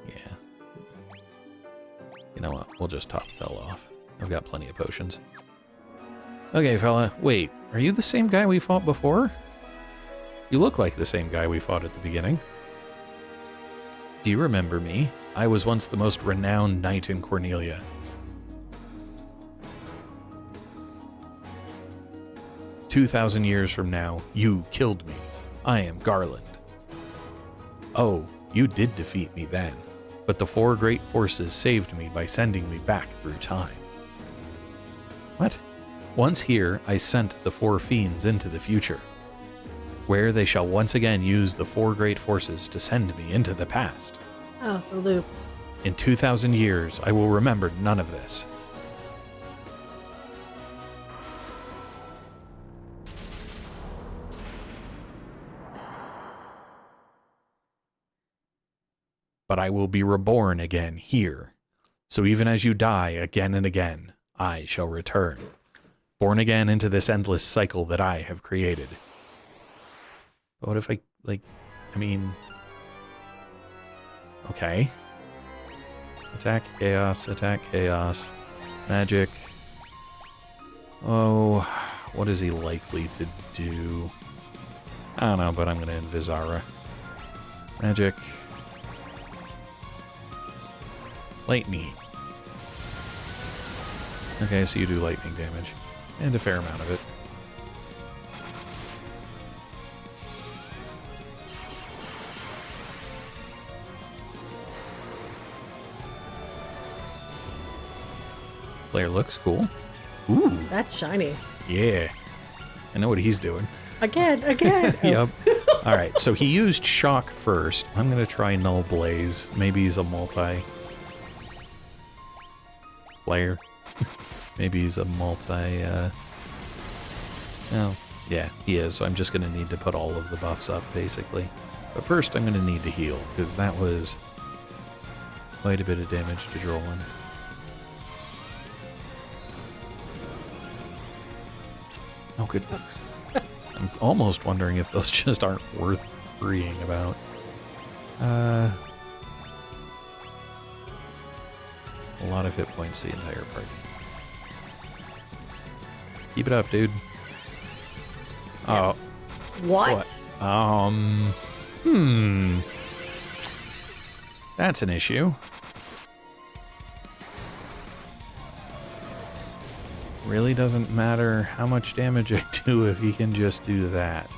Yeah. You know what? We'll just top Fel off. I've got plenty of potions. Okay, fella. Wait, are you the same guy we fought before? You look like the same guy we fought at the beginning. Do you remember me? I was once the most renowned knight in Cornelia. "2,000 years from now, you killed me. I am Garland." Oh, you did defeat me then, but the four great forces saved me by sending me back through time. What? Once here, I sent the four fiends into the future, where they shall once again use the four great forces to send me into the past. Oh, the loop. In 2,000 years, I will remember none of this. But I will be reborn again here. So even as you die again and again, I shall return, born again into this endless cycle that I have created. But what if okay. Attack chaos, magic. Oh, what is he likely to do? I don't know, but I'm gonna Invisara. Magic. Lightning. Okay, so you do lightning damage. And a fair amount of it. Player looks cool. Ooh. That's shiny. Yeah. I know what he's doing. Again. Yep. Alright, so he used shock first. I'm going to try Null Blaze. Maybe he's a multi player. Maybe he's a multi, oh, yeah, he is. So I'm just going to need to put all of the buffs up, basically. But first, I'm going to need to heal, because that was quite a bit of damage to Drolan. Oh, good. I'm almost wondering if those just aren't worth worrying about. A lot of hit points the entire party. Keep it up, dude. Yeah. Oh. What? That's an issue. Really doesn't matter how much damage I do if he can just do that.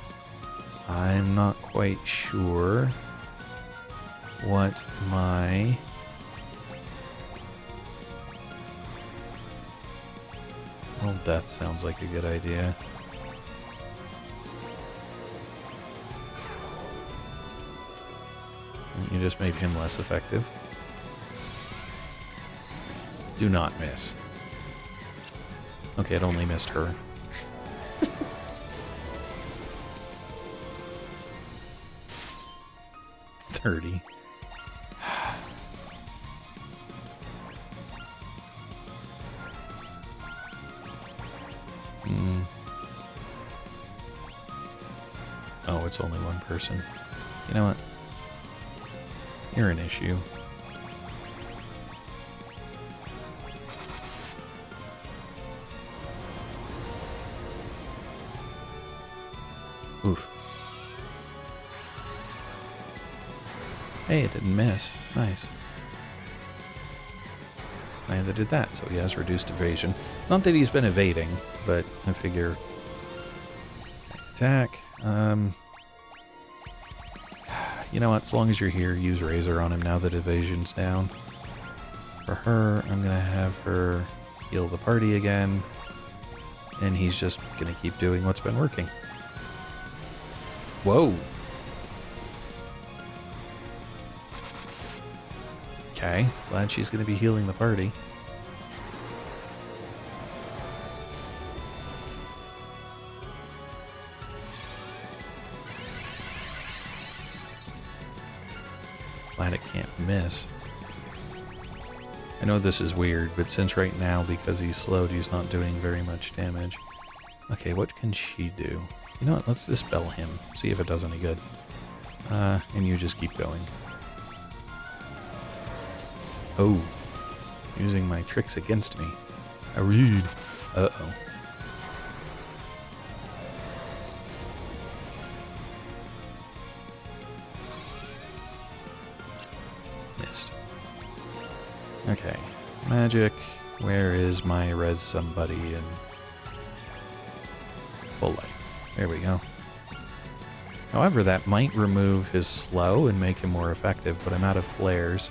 I'm not quite sure what my... Well, death sounds like a good idea. You You just made him less effective. Do not miss. Okay, it only missed her. 30. Oh, it's only one person. You know what? You're an issue. Oof. Hey, it didn't miss. Nice. Neither did that, so he has reduced evasion. Not that he's been evading, but I figure... Attack. You know what? As long as you're here, use Razor on him now that evasion's down. For her, I'm going to have her heal the party again. And he's just going to keep doing what's been working. Whoa. Okay, glad she's going to be healing the party. Glad it can't miss. I know this is weird, but since right now, because he's slowed, he's not doing very much damage. Okay, what can she do? You know what, let's dispel him, see if it does any good. And you just keep going. Oh, using my tricks against me. I read. Uh-oh. Missed. Okay, magic. Where is my res somebody and full life? There we go. However, that might remove his slow and make him more effective, but I'm out of flares.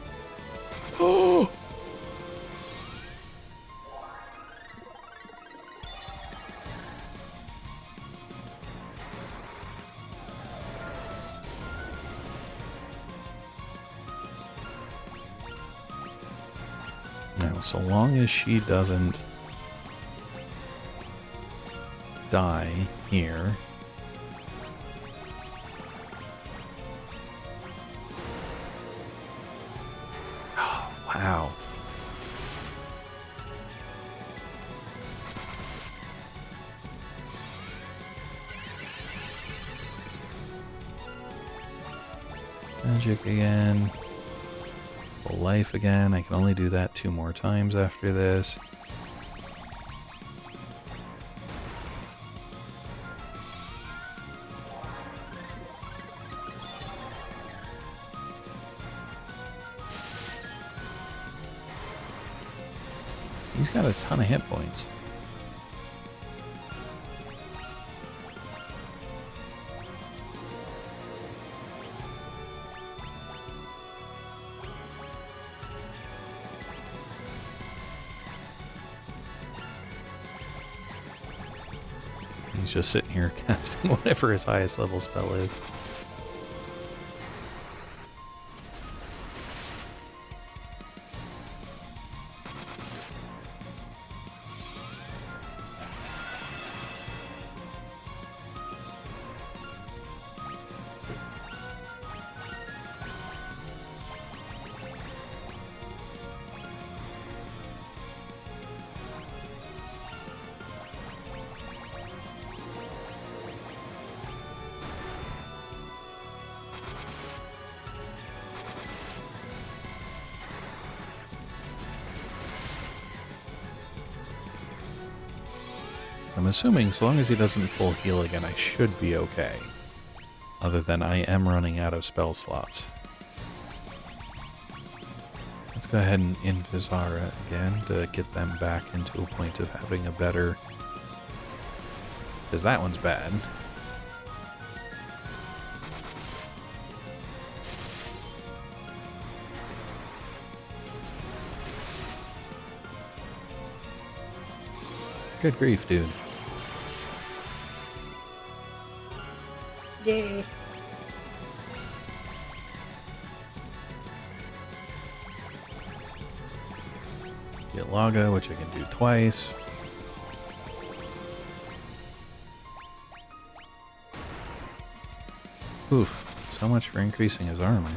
Oh! Now, so long as she doesn't die here. Oh, wow. Magic again. Full life again. I can only do that 2 more times after this. He's got a ton of hit points. He's just sitting here casting whatever his highest level spell is. I'm assuming so long as he doesn't full heal again, I should be okay. Other than I am running out of spell slots. Let's go ahead and Invisara again to get them back into a point of having a better... Because that one's bad. Good grief, dude. Yay. Laga, which I can do twice. Oof, so much for increasing his armor.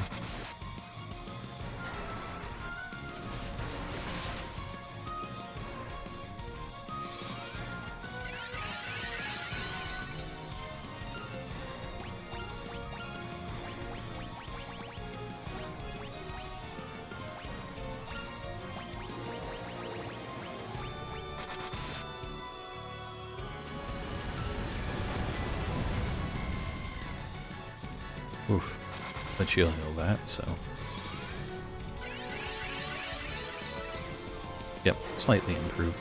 Oof, but she'll heal that, so... Yep, slightly improved.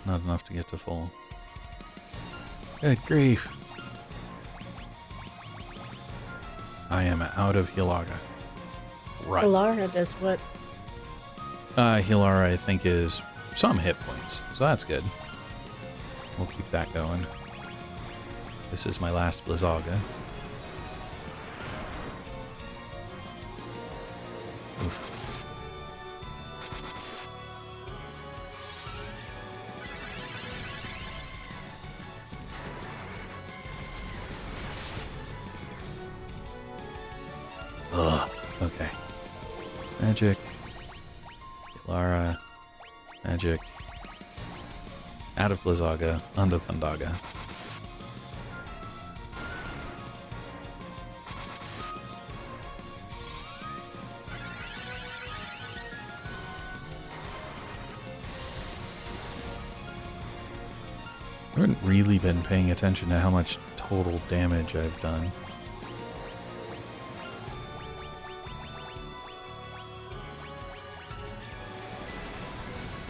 Not enough to get to full. Good grief. I am out of Hilaga. Right. Alara does what? Hilara, I think, is some hit points, so that's good. We'll keep that going. This is my last Blizzaga. Oof. Ugh. Okay. Magic. Lara. Magic. Out of Blizzaga. Onto Thundaga. I haven't really been paying attention to how much total damage I've done.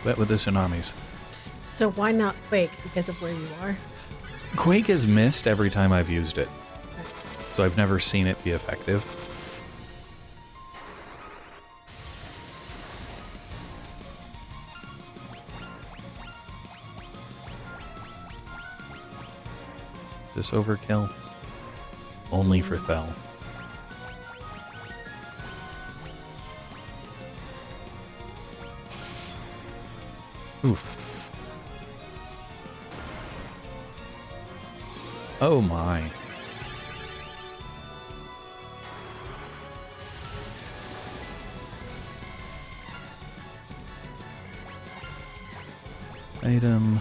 Bet with the tsunamis. So why not Quake? Because of where you are? Quake has missed every time I've used it, so I've never seen it be effective. Is this overkill? Only for Thel. Oof. Oh my. Item.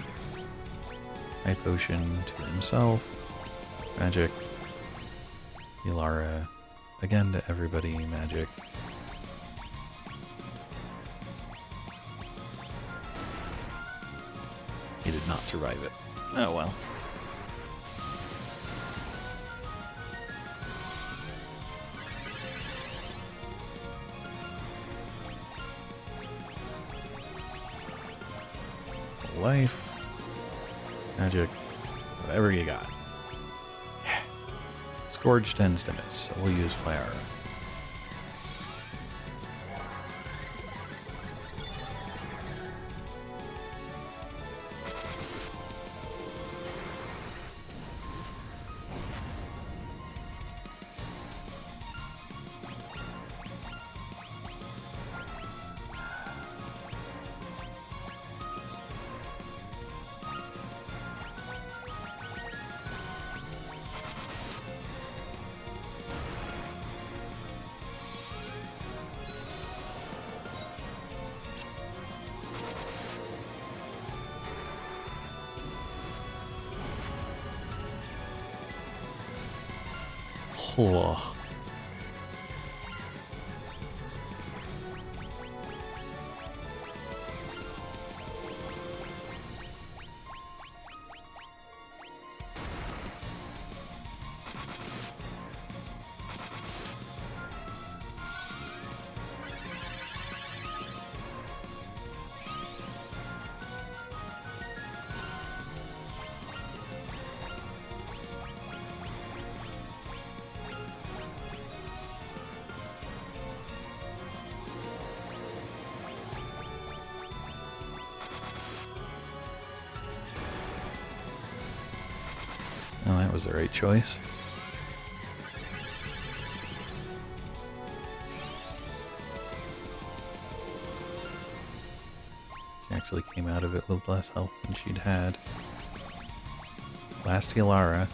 High potion to himself. Magic. Ilara. Again to everybody, magic. He did not survive it. Oh well. Life. Magic. Whatever you got. Scourge tends to miss, so we'll use Fire. Oh. Oh, that was the right choice. came out of it with less health than she'd had. Last Hilara.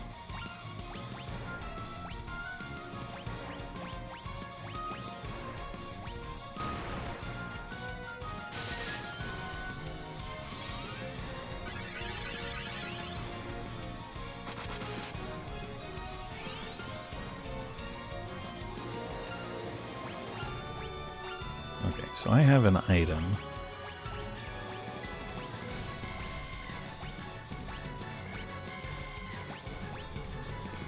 Okay, so I have an item.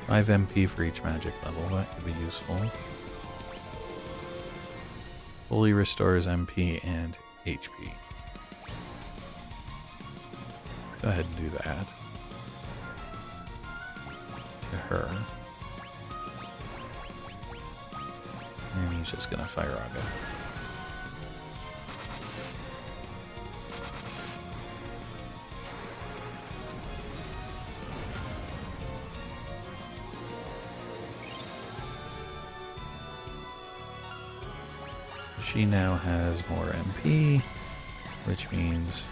Five MP for each magic level, that could be useful. Fully restores MP and HP. Let's go ahead and do that. To her. And he's just gonna Fire Aga. She now has more MP, which means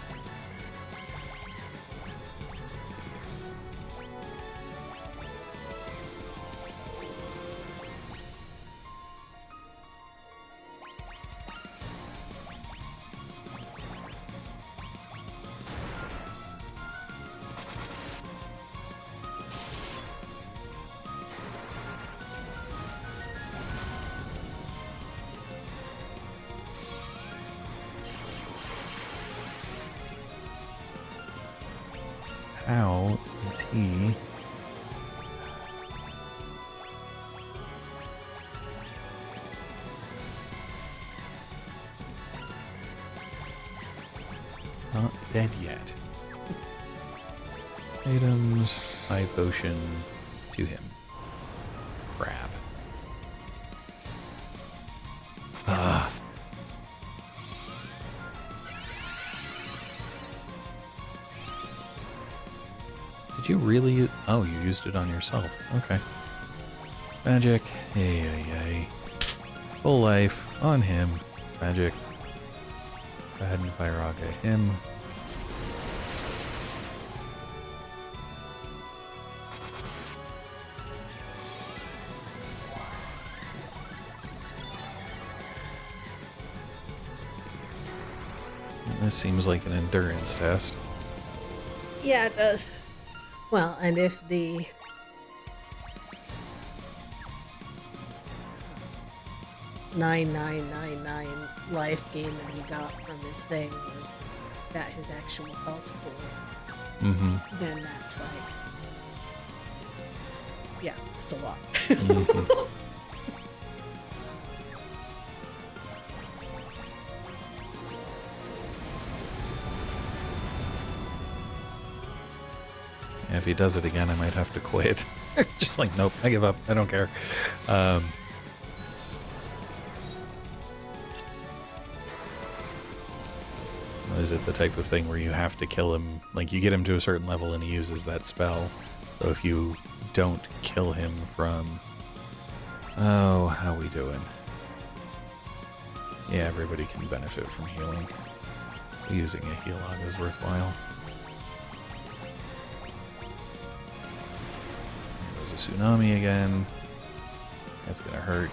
how is he not dead yet? Items, high potion to him. Crap. Ah. Did you really? Oh, you used it on yourself. Okay. Magic. Yay. Full life on him. Magic. Go ahead and Fire Aga him. This seems like an endurance test. Yeah, it does. Well, and if the 9999 life gain that he got from his thing was at his actual health pool, then that's like, yeah, that's a lot. If he does it again, I might have to quit. Just like, nope, I give up. I don't care. Is it the type of thing where you have to kill him? Like, you get him to a certain level and he uses that spell. So if you don't kill him from... Oh, how we doing? Yeah, everybody can benefit from healing. Using a heal log is worthwhile. There's a tsunami again. That's gonna hurt.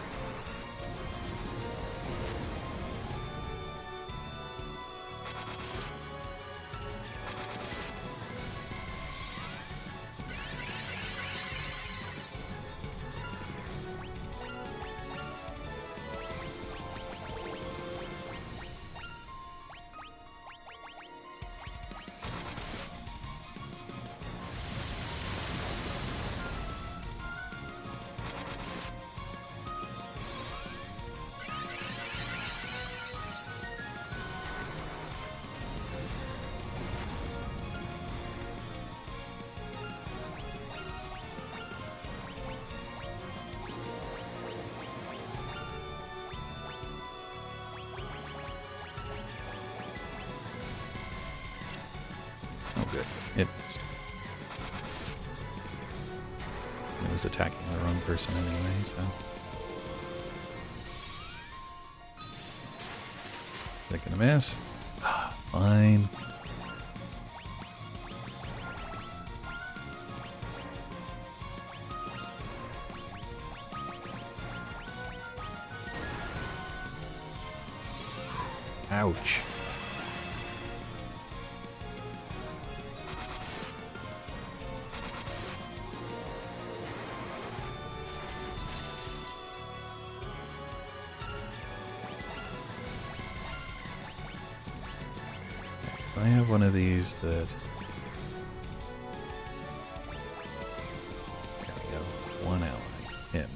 Oh, good. It missed. It was attacking the wrong person anyway, so... Is that gonna miss? Fine. Ouch. I have one of these that... There we go. One ally. Him.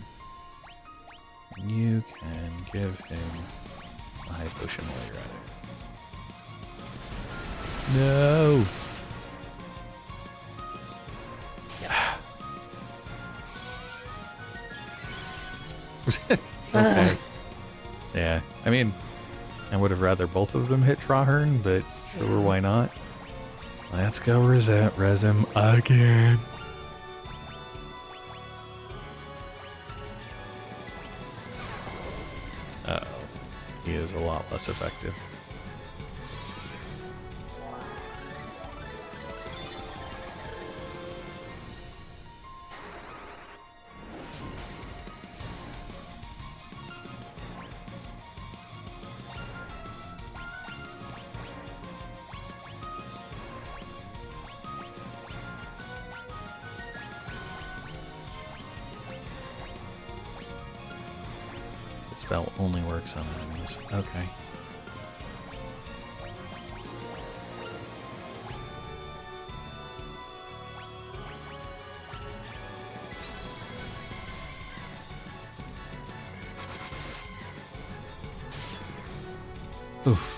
And you can give him a high potion while you're at it. No! Okay. Yeah, I mean, I would have rather both of them hit Trahern, but sure, why not? Let's go res him again. Uh-oh. He is a lot less effective. The spell only works on enemies. Okay. Oof.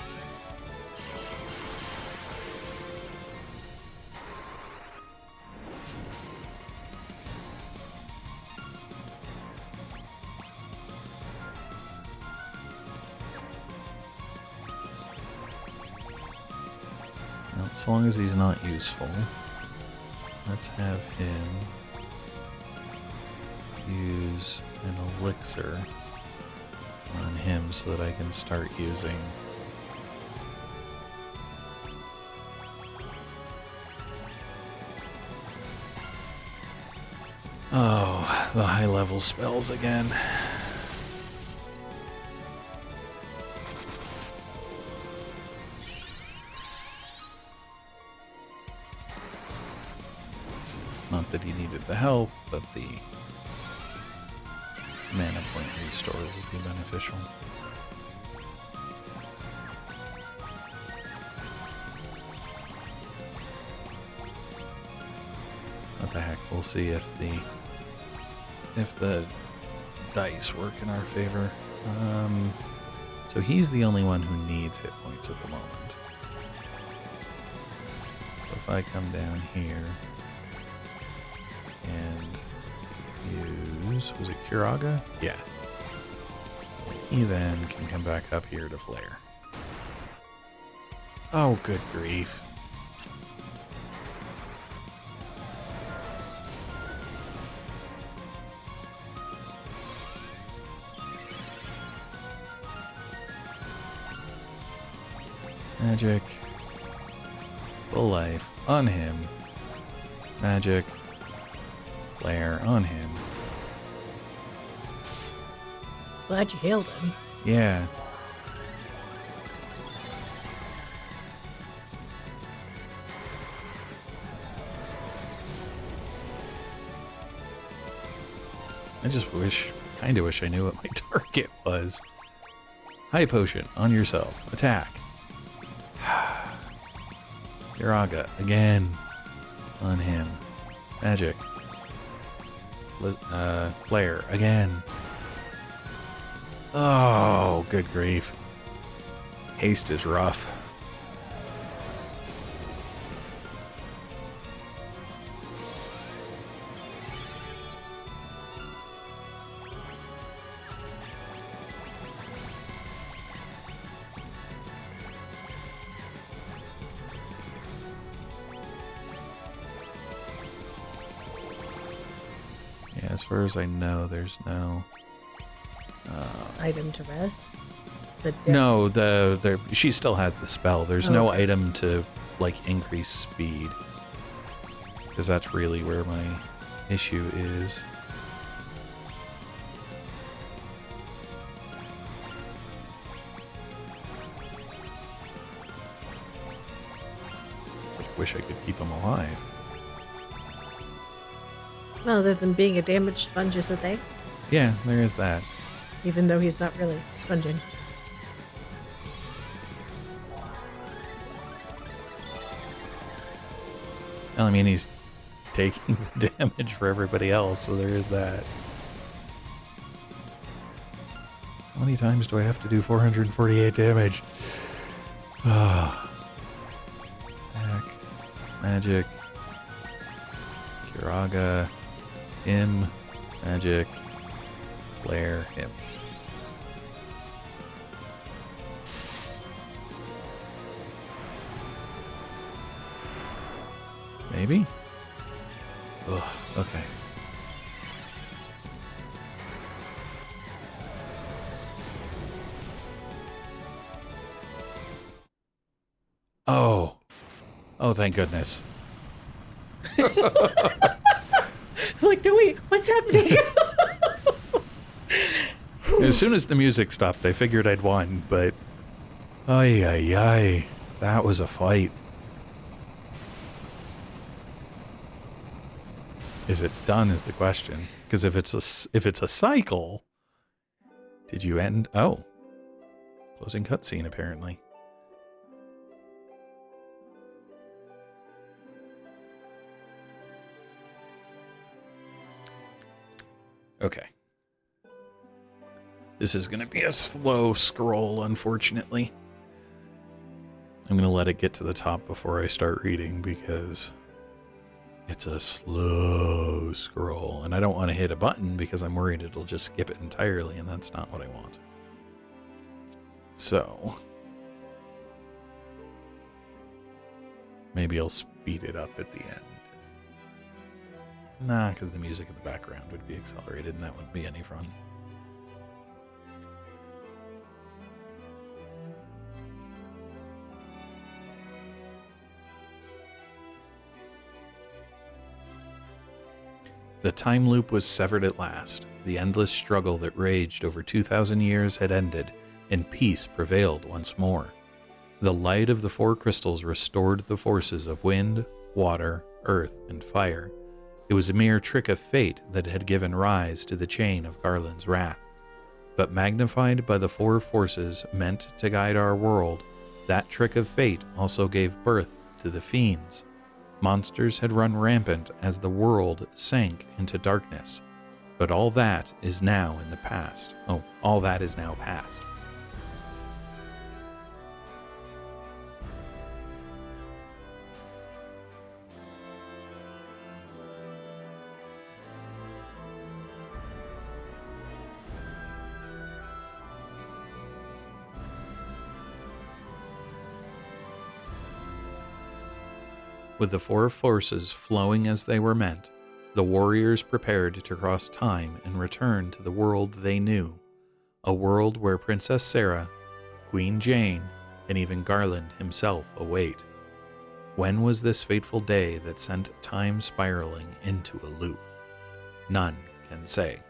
Well, as long as he's not useful, let's have him use an elixir on him so that I can start using the high level spells again. Not that he needed the health, but the mana point restore would be beneficial. What the heck, we'll see if the dice work in our favor. So he's the only one who needs hit points at the moment. So if I come down here and use, was it Kiraga? Yeah. And he then can come back up here to flare. Oh, good grief. Magic. Full life on him. Magic. Flare on him. Glad you healed him. Yeah. I just kinda wish I knew what my target was. High potion on yourself. Attack. Kiraga again on him. Magic. Flare again. Oh, good grief. Haste is rough. Yeah, as far as I know, there's no Item to rest? No, she still has the spell. There's no Okay. item to like increase speed, because that's really where my issue is. wish I could keep him alive. Well, other than being a damaged sponge, isn't they? Yeah, there is that. Even though he's not really sponging. Well, I mean, he's taking the damage for everybody else, so there is that. How many times do I have to do 448 damage? Back. Magic. Kiraga. Him. Magic. Flare. Him. Maybe? Ugh, okay. Oh. Oh, thank goodness. Like, no, wait, what's happening? As soon as the music stopped, I figured I'd won, but... Ay, ay, ay. That was a fight. Is it done is the question. Because if it's a cycle... Did you end... Oh. Closing cutscene, apparently. Okay. This is going to be a slow scroll, unfortunately. I'm going to let it get to the top before I start reading because it's a slow scroll. And I don't want to hit a button because I'm worried it'll just skip it entirely, and that's not what I want. So, maybe I'll speed it up at the end. Nah, because the music in the background would be accelerated and that wouldn't be any fun. The time loop was severed at last. The endless struggle that raged over 2,000 years had ended, and peace prevailed once more. The light of the four crystals restored the forces of wind, water, earth, and fire. It was a mere trick of fate that had given rise to the chain of Garland's wrath. But magnified by the four forces meant to guide our world, that trick of fate also gave birth to the Fiends. Monsters had run rampant as the world sank into darkness. But all that is now in the past. Oh, all that is now past. With the four forces flowing as they were meant, the warriors prepared to cross time and return to the world they knew, a world where Princess Sarah, Queen Jane, and even Garland himself await. When was this fateful day that sent time spiraling into a loop? None can say.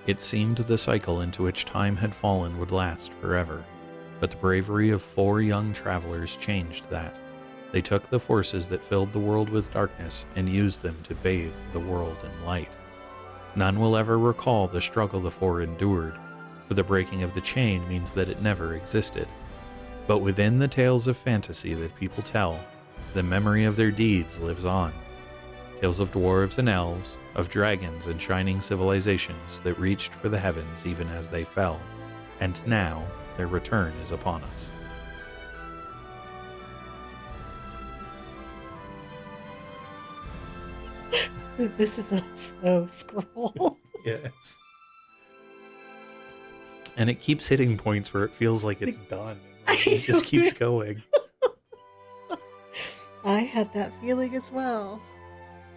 It seemed the cycle into which time had fallen would last forever, but the bravery of four young travelers changed that. They took the forces that filled the world with darkness and used them to bathe the world in light. None will ever recall the struggle the four endured, for the breaking of the chain means that it never existed. But within the tales of fantasy that people tell, the memory of their deeds lives on. Tales of dwarves and elves, of dragons and shining civilizations that reached for the heavens even as they fell, and now their return is upon us. This is a slow scroll. Yes. And it keeps hitting points where it feels like it's done. And it just keeps going. I had that feeling as well.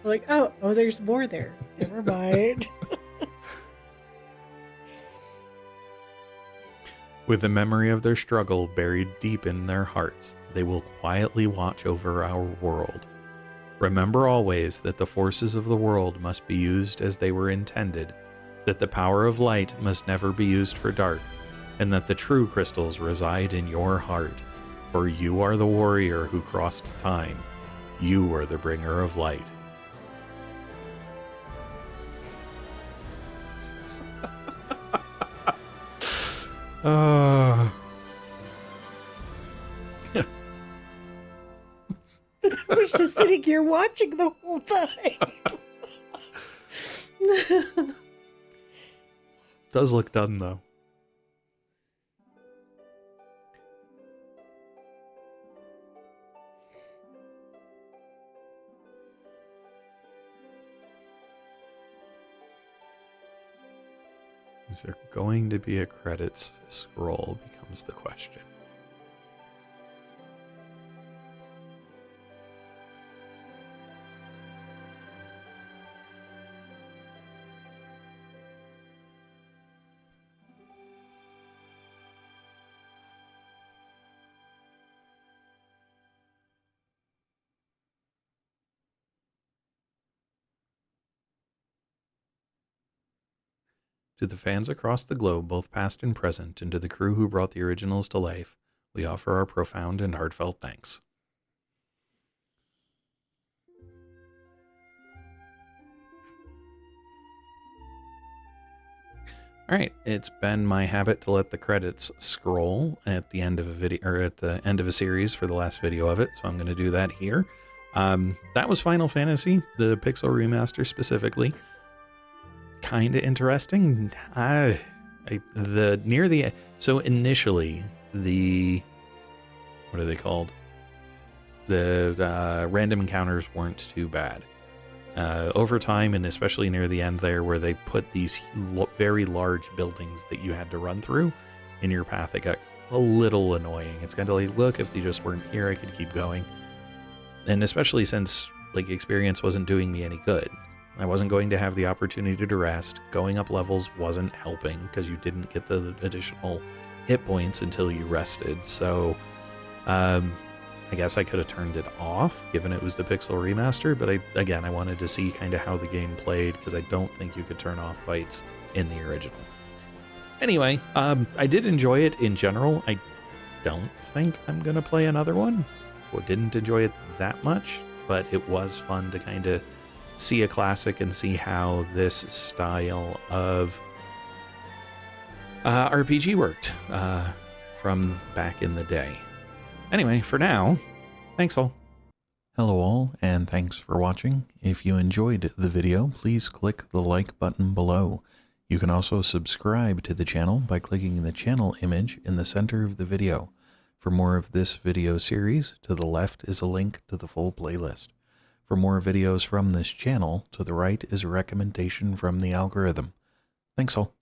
Like, oh, there's more there. Never mind. With the memory of their struggle buried deep in their hearts, they will quietly watch over our world. Remember always that the forces of the world must be used as they were intended, that the power of light must never be used for dark, and that the true crystals reside in your heart. For you are the warrior who crossed time. You are the bringer of light. I was just sitting here watching the whole time. Does look done, though. Is there going to be a credits scroll becomes the question. To the fans across the globe, both past and present, and to the crew who brought the originals to life, we offer our profound and heartfelt thanks. Alright, it's been my habit to let the credits scroll at the end of a video, or at the end of a series for the last video of it, so I'm going to do that here. That was Final Fantasy, the Pixel Remaster specifically. Kind of interesting. So initially what are they called? The random encounters weren't too bad. Over time, and especially near the end there, where they put these very large buildings that you had to run through in your path, it got a little annoying. It's kind of like, look, if they just weren't here, I could keep going. And especially since like experience wasn't doing me any good. I wasn't going to have the opportunity to rest. Going up levels wasn't helping because you didn't get the additional hit points until you rested. So I guess I could have turned it off, given it was the Pixel Remaster, but I wanted to see kind of how the game played, because I don't think you could turn off fights in the original. Anyway, I did enjoy it in general. I don't think I'm going to play another one. Well, didn't enjoy it that much, but it was fun to kind of see a classic and see how this style of RPG worked from back in the day. Anyway, for now, thanks all. Hello all, and thanks for watching. If you enjoyed the video, please click the like button below. You can also subscribe to the channel by clicking the channel image in the center of the video. For more of this video series, to the left is a link to the full playlist. For more videos from this channel, to the right is a recommendation from the algorithm. Thanks all.